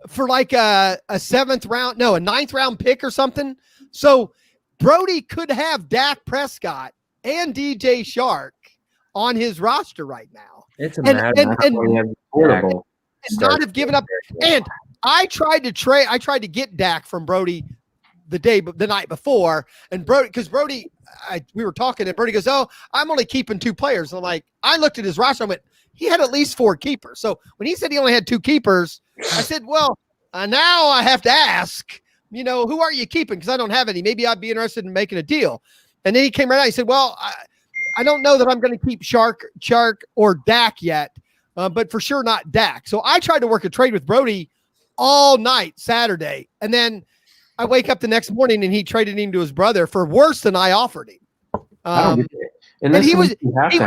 for like a 9th round pick or something. So Brody could have Dak Prescott and DJ Shark on his roster right now. It's a matter of not have given up. And I tried to get Dak from Brody the night before, and Brody, we were talking, and Brody goes, "Oh, I'm only keeping 2 players." And I'm like, I looked at his roster, I went, he had at least 4 keepers. So when he said he only had 2 keepers, I said, well, now I have to ask, who are you keeping? Because I don't have any. Maybe I'd be interested in making a deal. And then he came right out. He said, well, I don't know that I'm going to keep Shark or Dak yet, but for sure not Dak. So I tried to work a trade with Brody all night Saturday, and then I wake up the next morning and he traded him to his brother for worse than I offered him. And he was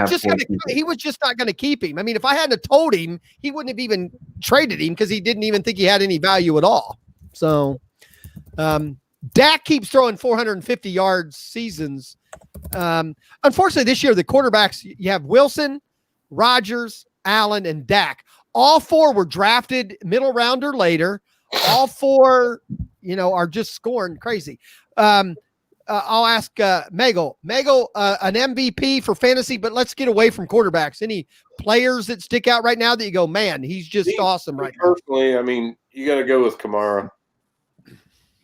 just not going to keep him. I mean, if I hadn't told him, he wouldn't have even traded him because he didn't even think he had any value at all. So Dak keeps throwing 450 yards seasons. Unfortunately, this year, the quarterbacks, you have Wilson, Rodgers, Allen, and Dak. All 4 were drafted middle round or later. All 4 are just scoring crazy. I'll ask Megal, an MVP for fantasy, but let's get away from quarterbacks. Any players that stick out right now that you go, man, he's just awesome right now? Personally, you got to go with Kamara.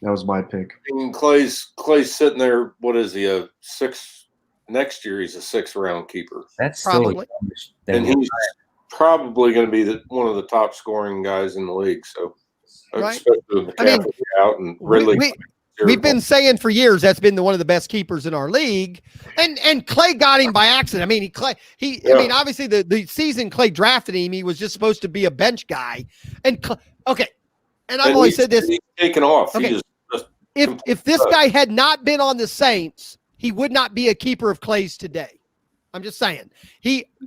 That was my pick. Clay's sitting there. What is he? A 6 next year? He's a 6th round keeper. That's probably, and he's probably going to be one of the top scoring guys in the league. So. Right. Out and Ridley. We've been saying for years that's been one of the best keepers in our league, and Clay got him by accident. I mean, obviously the season Clay drafted him, he was just supposed to be a bench guy, and I've always said this. He's taken off. Okay. If this guy had not been on the Saints, he would not be a keeper of Clay's today. I'm just saying.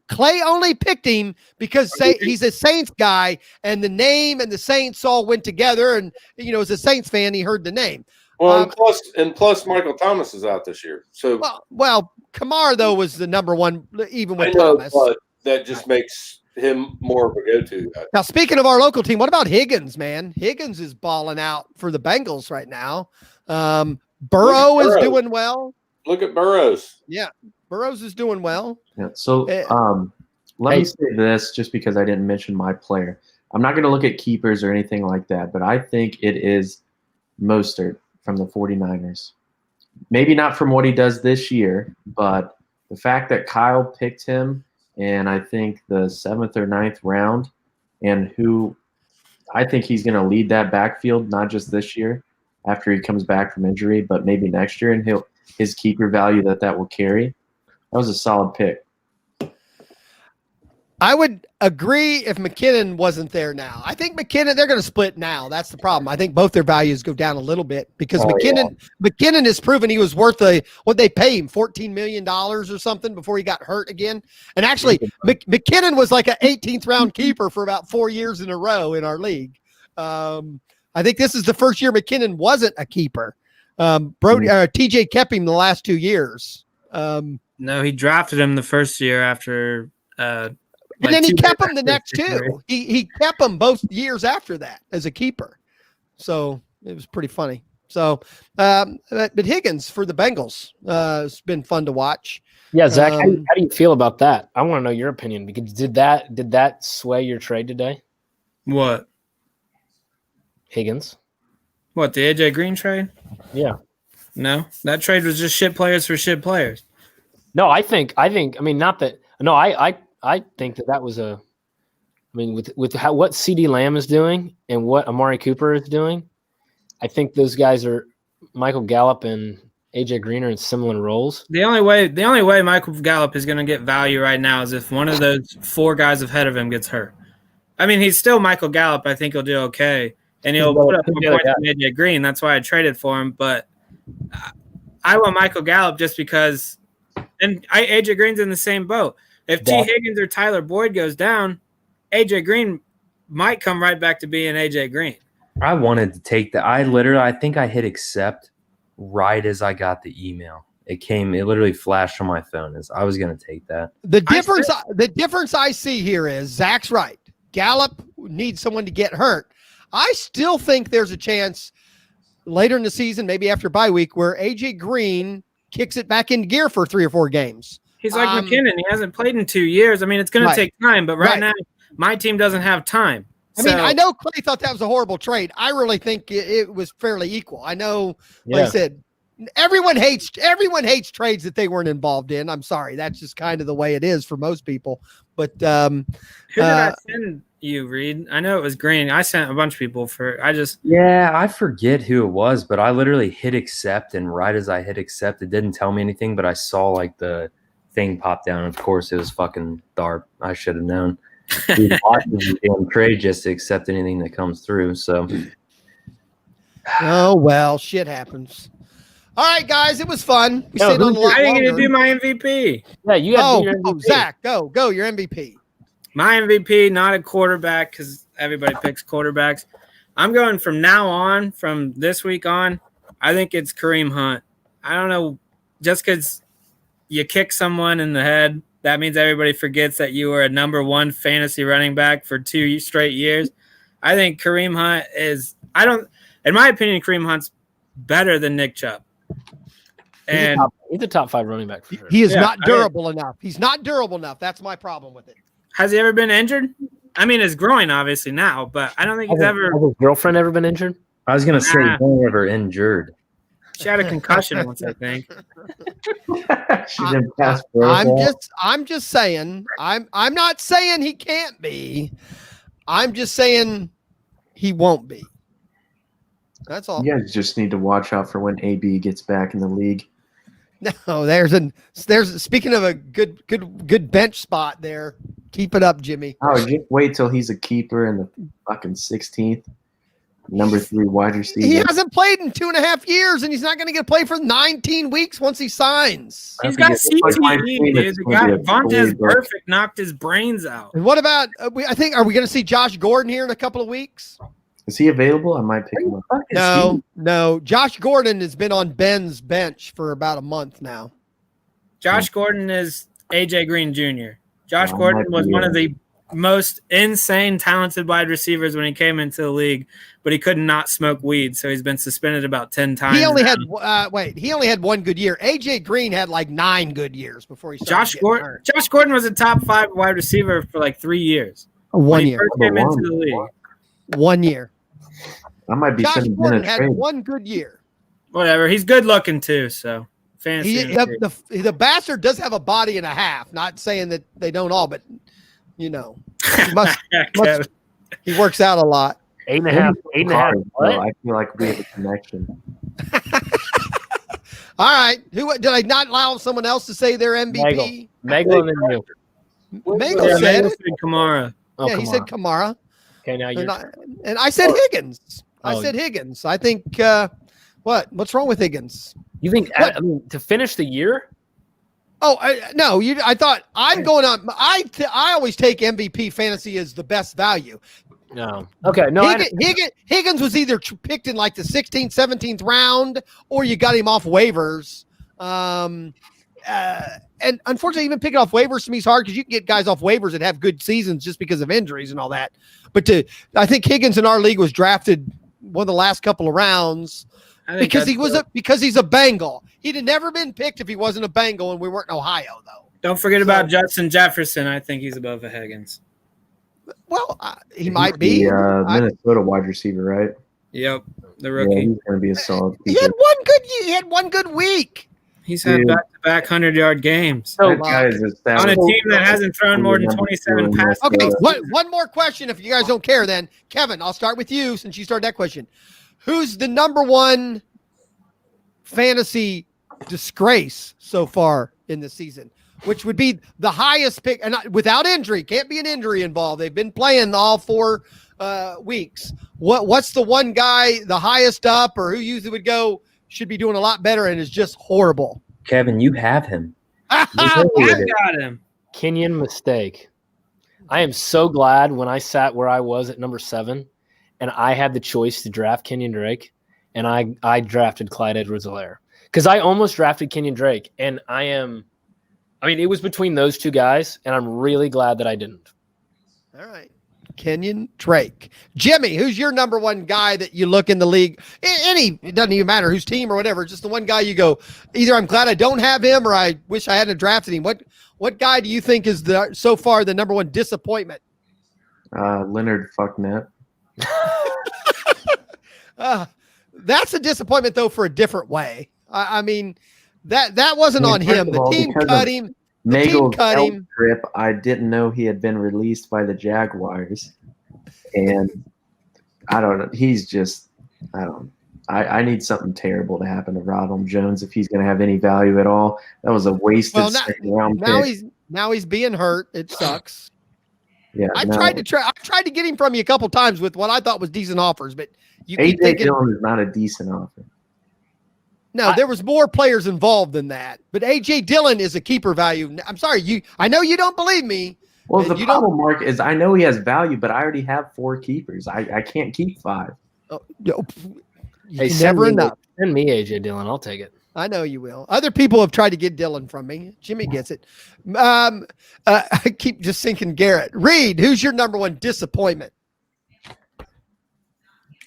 Clay only picked him because he's a Saints guy, and the name and the Saints all went together. And as a Saints fan, he heard the name. Well, and plus Michael Thomas is out this year. So well, Kamar though was the number one, even with I know, Thomas. but that just makes him more of a go-to guy. Now, speaking of our local team, what about Higgins, man? Higgins is balling out for the Bengals right now. Burrow is doing well. Look at Burrows. Yeah, Burrows is doing well. Yeah. So let me say this, just because I didn't mention my player. I'm not going to look at keepers or anything like that, but I think it is Mostert from the 49ers. Maybe not from what he does this year, but the fact that Kyle picked him in, I think, the 7th or 9th round, and who I think he's going to lead that backfield, not just this year after he comes back from injury, but maybe next year, and his keeper value that will carry. That was a solid pick. I would agree if McKinnon wasn't there now. I think McKinnon, they're going to split now. That's the problem. I think both their values go down a little bit because McKinnon has proven he was worth what they pay him, $14 million or something before he got hurt again. And actually, McKinnon was like an 18th round keeper for about 4 years in a row in our league. I think this is the first year McKinnon wasn't a keeper. TJ kept him the last 2 years. No, he drafted him the first year after and then he kept him the next two. He kept him both years after that as a keeper. So it was pretty funny. So, but Higgins for the Bengals has been fun to watch. Yeah, Zach, how do you feel about that? I want to know your opinion because did that sway your trade today? What? Higgins. What, the AJ Green trade? Yeah. No, that trade was just shit players for shit players. No, I think. I mean, not that. No, I think that was a. I mean, with what CeeDee Lamb is doing and what Amari Cooper is doing, I think those guys are Michael Gallup and AJ Green are in similar roles. The only way Michael Gallup is going to get value right now is if one of those 4 guys ahead of him gets hurt. I mean, he's still Michael Gallup. I think he'll do okay, and he'll put up more points than AJ Green. That's why I traded for him. But I want Michael Gallup just because, and AJ Green's in the same boat. If T. Higgins or Tyler Boyd goes down, AJ Green might come right back to being AJ Green. I wanted to take that. I think I hit accept right as I got the email. It literally flashed on my phone as I was going to take that. The difference I see here is Zach's right. Gallup needs someone to get hurt. I still think there's a chance later in the season, maybe after bye week, where AJ Green kicks it back into gear for 3 or 4 games. He's like McKinnon. He hasn't played in 2 years. I mean, it's going to take time, but right now, my team doesn't have time. I mean, I know Clay thought that was a horrible trade. I really think it was fairly equal. I know, like I said, everyone hates trades that they weren't involved in. I'm sorry. That's just kind of the way it is for most people. But who did I send you, Reed? I know it was Green. I sent a bunch of people I forget who it was, but I literally hit accept, and right as I hit accept, it didn't tell me anything, but I saw like the thing pop down. Of course, it was fucking Tharp. I should have known. He watches the trade just to accept anything that comes through. So, oh well, shit happens. All right, guys, it was fun. We stayed on a lot I didn't longer. get to do my MVP. Yeah, you got to do your MVP. Zach, go, your MVP. My MVP, not a quarterback, because everybody picks quarterbacks. I'm going from now on, from this week on, I think it's Kareem Hunt. I don't know, just because you kick someone in the head, that means everybody forgets that you were a number 1 fantasy running back for 2 straight years. I think Kareem Hunt in my opinion, Kareem Hunt's better than Nick Chubb. And he's a top 5 running back for sure. He is not durable enough. He's not durable enough. That's my problem with it. Has he ever been injured? I mean, his groin obviously now, but I don't think he's ever. Has his girlfriend ever been injured? I was gonna say he's never injured. She had a concussion once, I think. She didn't pass. I'm just saying. I'm not saying he can't be. I'm just saying he won't be. That's all. You guys just need to watch out for when AB gets back in the league. No, there's speaking of a good bench spot there. Keep it up, Jimmy. Oh, just wait till he's a keeper in the fucking 16th, number 3 wide receiver. He hasn't played in 2.5 years, and he's not going to get played for 19 weeks once he signs. He's got CTE, dude. The guy Vontaze Perfect knocked his brains out. And what about? Are we going to see Josh Gordon here in a couple of weeks? Is he available? I might pick him up. No. Josh Gordon has been on Ben's bench for about a month now. Josh Gordon is AJ Green Jr. Josh Gordon was one of the most insane talented wide receivers when he came into the league, but he could not smoke weed, so he's been suspended about 10 times. He only had one good year. AJ Green had like 9 good years before he started hurt. Josh Gordon was a top 5 wide receiver for like 3 years. 1 year. First came into the league. 1 year. I might be Josh sending Gordon in a had trade. 1 good year. Whatever. He's good looking too, so fantasy. The bastard does have a body and a half. Not saying that they don't all, but he he works out a lot. 8.5. What? I feel like we have a connection. All right. Who did I not allow someone else to say their MVP? Megal and then you. Megal said it. Kamara. Oh, Yeah, he said Kamara. Okay, now you're. And I said Higgins. I said Higgins. I think what's wrong with Higgins? You think? I mean, to finish the year? Oh no! I thought I'm going on. I always take MVP fantasy as the best value. No. Okay. No. Higgins was either picked in like the 16th, 17th round, or you got him off waivers. And unfortunately, even picking off waivers to me is hard because you can get guys off waivers that have good seasons just because of injuries and all that. But I think Higgins in our league was drafted one of the last couple of rounds because he's a Bengal. He'd have never been picked if he wasn't a Bengal, and we weren't in Ohio though. Don't forget about Justin Jefferson. I think he's above Higgins. Well, he might be. Minnesota wide receiver, right? Yep, the rookie. Yeah, he's going to be a solid. He had one good week. He's had back-to-back 100-yard games That guy is on a team that hasn't thrown more than 27 passes. Okay, one more question if you guys don't care then. Kevin, I'll start with you since you started that question. Who's the number one fantasy disgrace so far in the season? Which would be the highest pick, and without injury, can't be an injury involved. They've been playing all 4 weeks. What's the one guy, the highest up, or who usually would go, should be doing a lot better and is just horrible? Kevin, you have him. I've got him. Kenyon mistake. I am so glad when I sat where I was at number 7 and I had the choice to draft Kenyon Drake, and I drafted Clyde Edwards-Helaire because I almost drafted Kenyon Drake, and it was between those 2 guys, and I'm really glad that I didn't. All right. Kenyon Drake. Jimmy, who's your number one guy that you look in the league? It doesn't even matter whose team or whatever. Just the one guy you go, either I'm glad I don't have him or I wish I hadn't drafted him. What guy do you think is so far the number one disappointment? Leonard Fucknet. That's a disappointment, though, for a different way. I mean, that wasn't on him. The team cut him. Megal's trip. I didn't know he had been released by the Jaguars, and I don't know. He's just I need something terrible to happen to Ronald Jones if he's going to have any value at all. That was a wasted second round pick. Now he's being hurt. It sucks. Yeah, I tried to get him from you a couple times with what I thought was decent offers, but you keep AJ thinking Dillon is not a decent offer. No, there was more players involved than that. But AJ Dillon is a keeper value. I'm sorry, I know you don't believe me. Well, the problem, Mark, is I know he has value, but I already have 4 keepers. I can't keep 5. Never enough. Send me AJ Dillon. I'll take it. I know you will. Other people have tried to get Dillon from me. Jimmy gets it. I keep just thinking Garrett. Reed, who's your number one disappointment?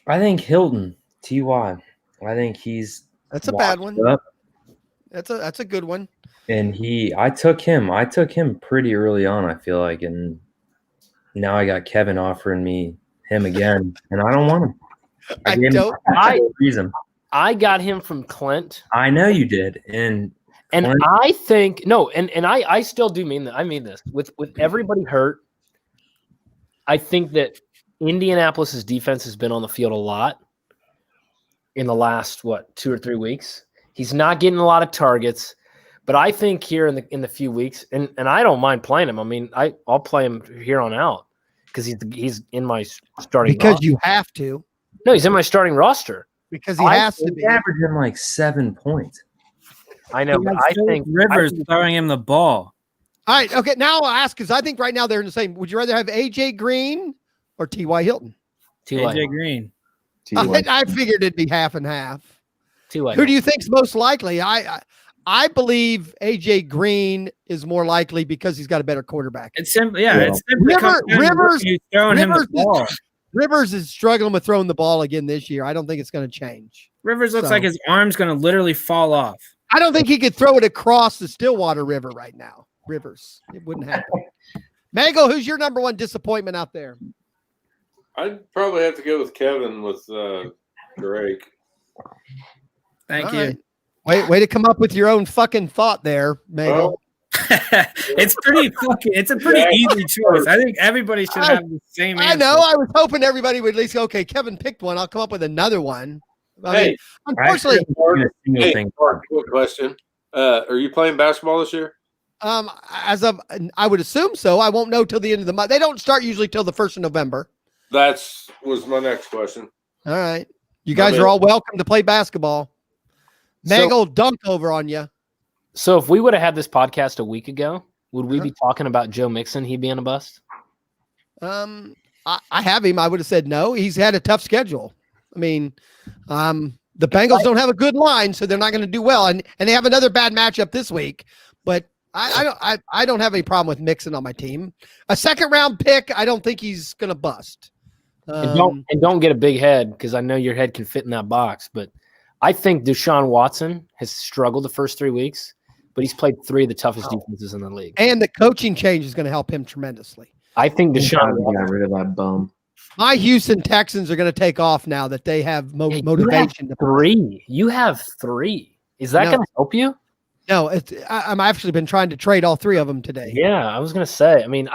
I think Hilton, T.Y. I think he's That's a bad one. Up. That's a good one. And I took him pretty early on, I feel like, and now I got Kevin offering me him again, and I don't want him. I got him from Clint. I know you did, and Clint, I think I still do mean that. I mean this with everybody hurt. I think that Indianapolis's defense has been on the field a lot in the last 2 or 3 weeks. He's not getting a lot of targets, but I think here in the few weeks, and I don't mind playing him. I mean, I'll play him here on out because he's in my starting. Because roster. You have to. No, he's in my starting roster. Because he has to be. Averaging like 7 points. I know, but I think Rivers throwing him the ball. All right, okay. Now I'll ask because I think right now they're in the same. Would you rather have AJ Green or T.Y. Hilton? AJ Green. I figured it'd be half and half. T.Y. Who do you think's most likely? I believe AJ Green is more likely because he's got a better quarterback. It's simple. Yeah, it's simply Rivers is struggling with throwing the ball again this year. I don't think it's going to change. Rivers looks like his arm's going to literally fall off. I don't think he could throw it across the Stillwater River right now. Rivers, it wouldn't happen. Mago, who's your number one disappointment out there? I'd probably have to go with Kevin with Drake. Thank you. Right. Way to come up with your own fucking thought there, Mago. Well, it's a pretty easy choice. I think everybody should have the same answer. I know. I was hoping everybody would at least go, okay, Kevin picked one. I'll come up with another one. I mean, unfortunately, quick question. Are you playing basketball this year? I would assume so. I won't know till the end of the month. They don't start usually till the 1st of November. Was my next question. All right. You guys are all welcome to play basketball. Mag will dunk over on you. So if we would have had this podcast a week ago, would we be talking about Joe Mixon, he being a bust? I have him. I would have said no. He's had a tough schedule. I mean, the Bengals don't have a good line, so they're not going to do well. And they have another bad matchup this week. But I don't have any problem with Mixon on my team. A second-round pick, I don't think he's going to bust. And don't get a big head, because I know your head can fit in that box. But I think Deshaun Watson has struggled the first 3 weeks, but he's played 3 of the toughest defenses in the league. And the coaching change is going to help him tremendously. I think Deshaun got rid of that bum. My Houston Texans are going to take off now that they have motivation. You have 3. Is that going to help you? No, I'm actually been trying to trade all 3 of them today. Yeah, I was going to say. I mean,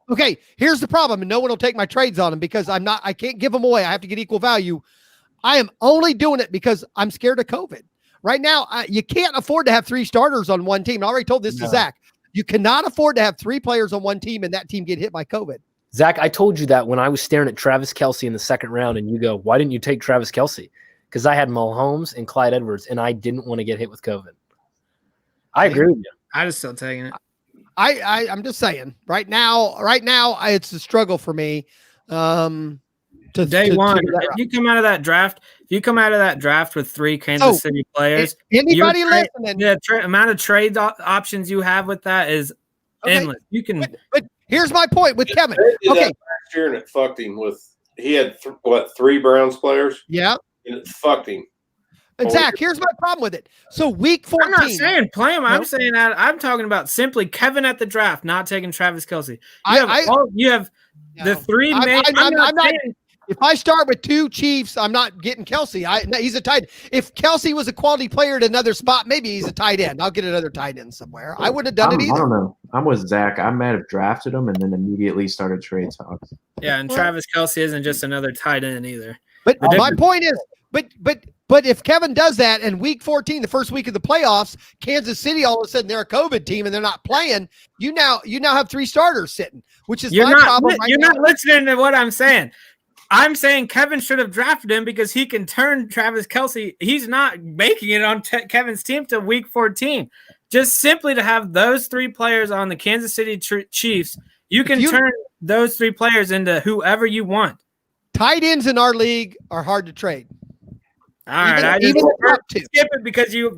okay, here's the problem, and no one will take my trades on them because I can't give them away. I have to get equal value. I am only doing it because I'm scared of COVID. Right now, you can't afford to have 3 starters on one team. I already told this to Zach. You cannot afford to have 3 players on one team and that team get hit by COVID. Zach, I told you that when I was staring at Travis Kelce in the second round, and you go, why didn't you take Travis Kelce? Because I had Mahomes and Clyde Edwards, and I didn't want to get hit with COVID. I agree with you. I just still taking it. I'm just saying. Right now, it's a struggle for me. If you come out of that draft with 3 Kansas City players, anybody listening? The amount of trade options you have with that is endless. You can. But here's my point with Kevin. Okay, last year and it fucked him with. He had 3 Browns players. Yeah, and it fucked him. And Zach, here's my problem with it. So week 14. I'm not saying play him. I'm saying that I'm talking about simply Kevin at the draft, not taking Travis Kelce. You have the 3 main. I'm not. If I start with 2 Chiefs, I'm not getting Kelce. He's a tight. If Kelce was a quality player at another spot, maybe he's a tight end. I'll get another tight end somewhere. I wouldn't have done it either. I don't know. I'm with Zach. I might have drafted him and then immediately started trade talks. Yeah, and Travis Kelce isn't just another tight end either. But my point is, but if Kevin does that and week 14, the first week of the playoffs, Kansas City all of a sudden they're a COVID team and they're not playing, you now have 3 starters sitting, which is my problem. You're not listening to what I'm saying. I'm saying Kevin should have drafted him because he can turn Travis Kelce. He's not making it on Kevin's team to week 14. Just simply to have those 3 players on the Kansas City Chiefs, you can turn those 3 players into whoever you want. Tight ends in our league are hard to trade. All right, I just skip it because you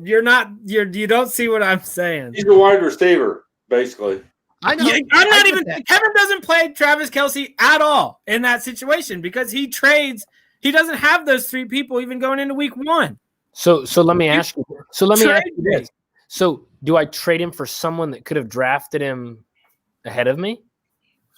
don't see what I'm saying. He's a wide receiver, basically. I know. Kevin doesn't play Travis Kelce at all in that situation because he trades. He doesn't have those 3 people even going into week 1. So let me ask you. So let me ask you this. So do I trade him for someone that could have drafted him ahead of me,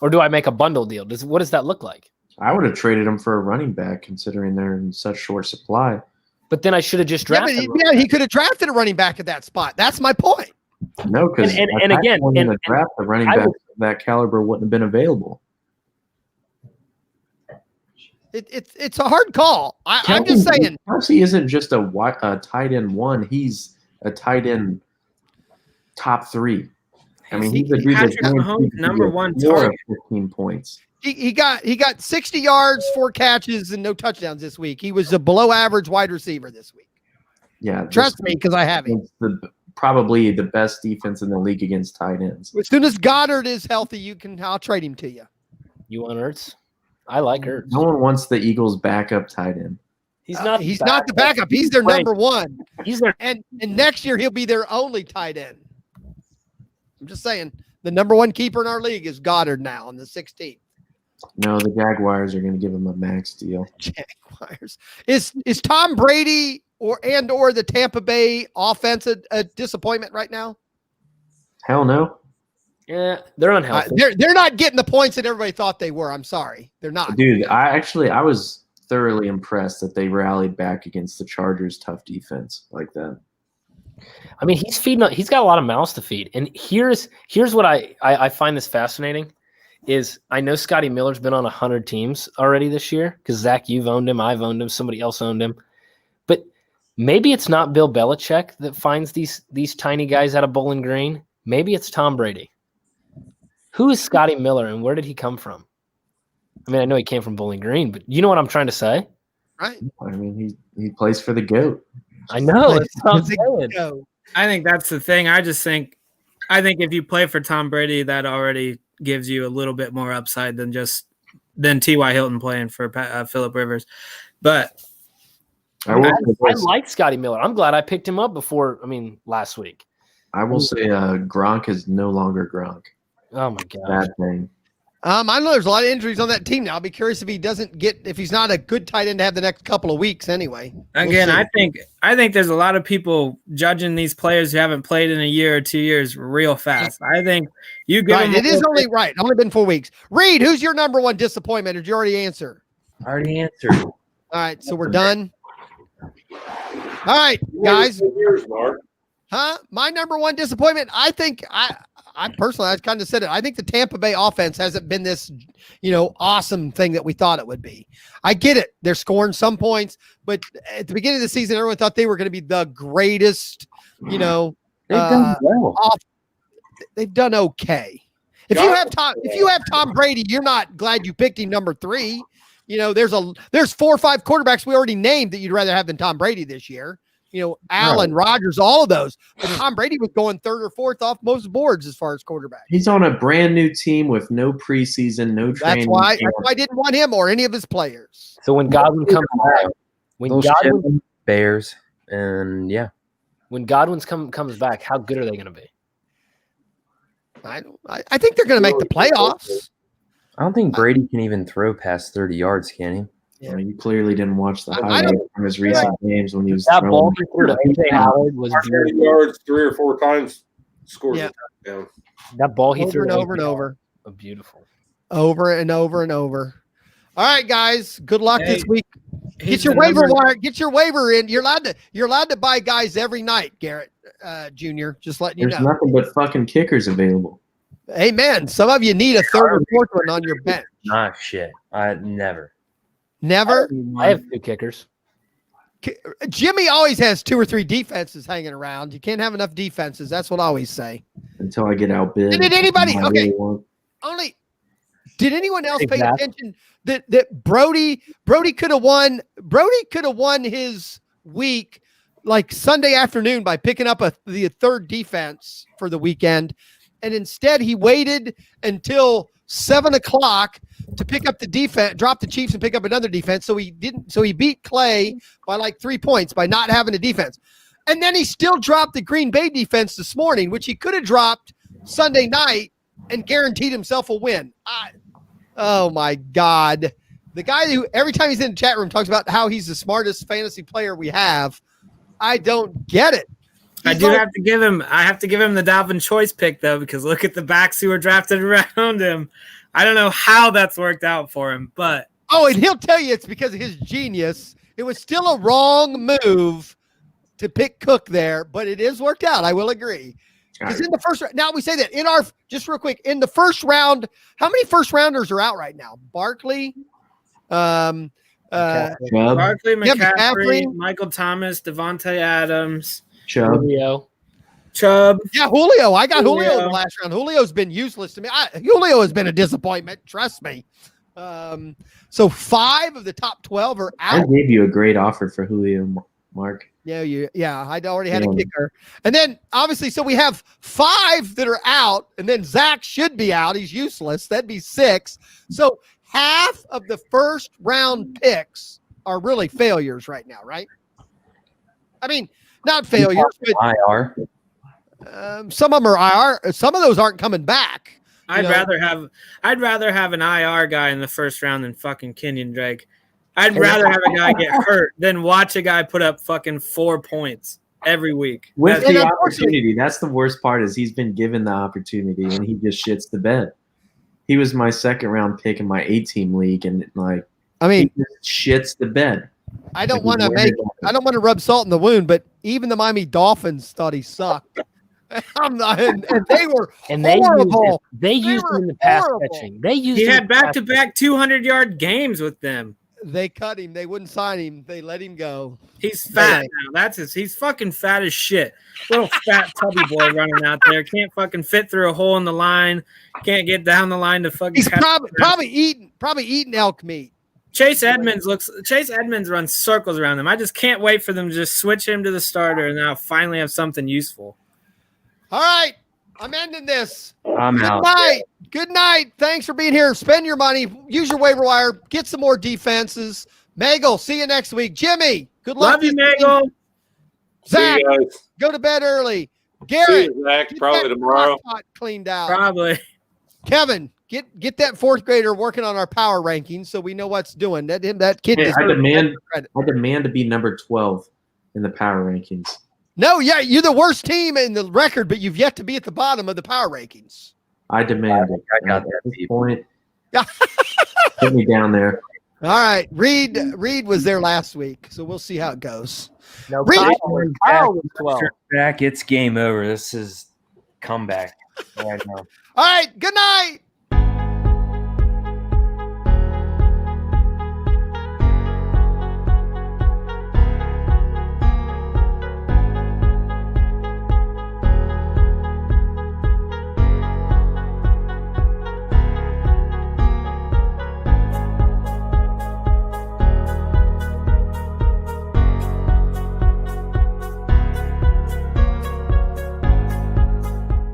or do I make a bundle deal? What does that look like? I would have traded him for a running back, considering they're in such short supply. But then I should have just drafted him. Yeah, he could have drafted a running back at that spot. That's my point. No, because and again, in the draft, the running back of that caliber wouldn't have been available. It's a hard call. I'm just saying. Kelce isn't just a tight end 1. He's a tight end top 3. I mean, he's a dude that's number 1 target. 15 points. He got 60 yards, 4 catches, and no touchdowns this week. He was a below average wide receiver this week. Yeah, trust me, because I have him. Probably the best defense in the league against tight ends. As soon as Goddard is healthy, I'll trade him to you. You want Ertz? I like Ertz. No one wants the Eagles' backup tight end. He's not. He's not the backup. He's their number one. He's their. And next year he'll be their only tight end. I'm just saying, the number one keeper in our league is Goddard now on the 16th. No, the Jaguars are going to give him a max deal. Jaguars. Is Tom Brady or the Tampa Bay offense a disappointment right now? Hell no. Yeah, they're unhealthy. They're not getting the points that everybody thought they were. I'm sorry, they're not. Dude, I was thoroughly impressed that they rallied back against the Chargers' tough defense like that. I mean, he's got a lot of mouths to feed. And here's what I find this fascinating is I know Scotty Miller's been on 100 teams already this year because, Zach, you've owned him, I've owned him, somebody else owned him. But maybe it's not Bill Belichick that finds these tiny guys out of Bowling Green. Maybe it's Tom Brady. Who is Scotty Miller and where did he come from? I mean, I know he came from Bowling Green, but you know what I'm trying to say? Right. I mean, he plays for the GOAT. I know. That's what I'm saying. I think that's the thing. I think if you play for Tom Brady, that already gives you a little bit more upside than T.Y. Hilton playing for Phillip Rivers. But I like Scotty Miller. I'm glad I picked him up last week. I will say Gronk is no longer Gronk. Oh my God. Bad thing. I know there's a lot of injuries on that team now. I'll be curious if he's not a good tight end to have the next couple of weeks anyway. Again, I think there's a lot of people judging these players who haven't played in a year or 2 years real fast. I think you give them only been 4 weeks. Reed, who's your number one disappointment? Or did you already answer? I already answered. All right, so we're done. All right, guys. My number one disappointment, I think I personally, I kind of said it. I think the Tampa Bay offense hasn't been this, awesome thing that we thought it would be. I get it. They're scoring some points, but at the beginning of the season, everyone thought they were going to be the greatest, They've done well. They've done okay. If you have Tom Brady, you're not glad you picked him number 3. There's 4 or 5 quarterbacks we already named that you'd rather have than Tom Brady this year. Allen, Rodgers, all of those. But Tom Brady was going 3rd or 4th off most boards as far as quarterback. He's on a brand new team with no preseason, no training. That's why I didn't want him or any of his players. So when Godwin comes back, Bears, and yeah. When Godwin comes back, how good are they going to be? I think they're going to make the playoffs. I don't think Brady can even throw past 30 yards, can he? Yeah, you clearly didn't watch the highlights from his recent games when he was that ball he threw to AJ Howard was 30 yards 3 or 4 times. Scores a touchdown. That ball he threw over and over. Oh, beautiful. Over and over and over. All right, guys. Good luck this week. Get your waiver wire. Get your waiver in. You're allowed to buy guys every night, Garrett Jr. Just letting you know. There's nothing but fucking kickers available. Amen. Some of you need a 3rd or 4th one on your bench. Nah, shit. Never. Never? I have 2 kickers. Jimmy always has 2 or 3 defenses hanging around. You can't have enough defenses. That's what I always say. Until I get outbid. Did anybody? Okay. Did anyone else pay attention that Brody could have won? Brody could have won his week like Sunday afternoon by picking up the 3rd defense for the weekend, and instead he waited until 7:00 to pick up the defense, drop the Chiefs and pick up another defense. So he didn't. So he beat Clay by like 3 points by not having a defense. And then he still dropped the Green Bay defense this morning, which he could have dropped Sunday night and guaranteed himself a win. Oh my God. The guy who every time he's in the chat room talks about how he's the smartest fantasy player we have. I don't get it. I have to give him the Dalvin Choice pick though, because look at the backs who were drafted around him. I don't know how that's worked out for him, but and he'll tell you it's because of his genius. It was still a wrong move to pick Cook there, but it is worked out. I will agree. Because in the first round, now we say that just real quick, in the first round, how many first rounders are out right now? Barkley, McCaffrey, Michael Thomas, Devontae Adams, Julio. Chubb. Yeah, Julio. I got Julio in the last round. Julio's been useless to me. Julio has been a disappointment. Trust me. So 5 of the top 12 are out. I gave you a great offer for Julio, Mark. Yeah. I'd already had a kicker. And then obviously, so we have 5 that are out, and then Zach should be out. He's useless. That'd be 6. So half of the first round picks are really failures right now, right? I mean, not failures, but IR. some of them are IR. Some of those aren't coming back. I'd rather have an IR guy in the first round than fucking Kenyon Drake. I'd rather have a guy get hurt than watch a guy put up fucking 4 points every week. With the opportunity, that's the worst part is he's been given the opportunity and he just shits the bed. He was my second round pick in my 8-team league, and he just shits the bed. I don't want to rub salt in the wound, but even the Miami Dolphins thought he sucked. And they were horrible. They used him in the pass catching. He had back-to-back 200-yard games with them. They cut him. They wouldn't sign him. They let him go. He's fat now. He's fucking fat as shit. Little fat tubby boy running out there. Can't fucking fit through a hole in the line. Can't get down the line to fucking. He's probably eating elk meat. Chase Edmonds runs circles around him. I just can't wait for them to just switch him to the starter and now finally have something useful. All right. I'm ending this. I'm out. Good night. Thanks for being here. Spend your money. Use your waiver wire. Get some more defenses. Magel, see you next week. Jimmy, good luck. Love you, Magel. Zach, go to bed early. Garrett, see you, Zach, probably tomorrow. Cleaned out. Probably. Kevin, get that fourth grader working on our power rankings so we know what's doing. That kid. Hey, I demand to be number 12 in the power rankings. No, yeah, you're the worst team in the record, but you've yet to be at the bottom of the power rankings. I demand it. I got that point. Put me down there. All right. Reed was there last week, so we'll see how it goes. No, Reed, Kyle was 12. Back, it's game over. This is comeback right now. All right. Good night.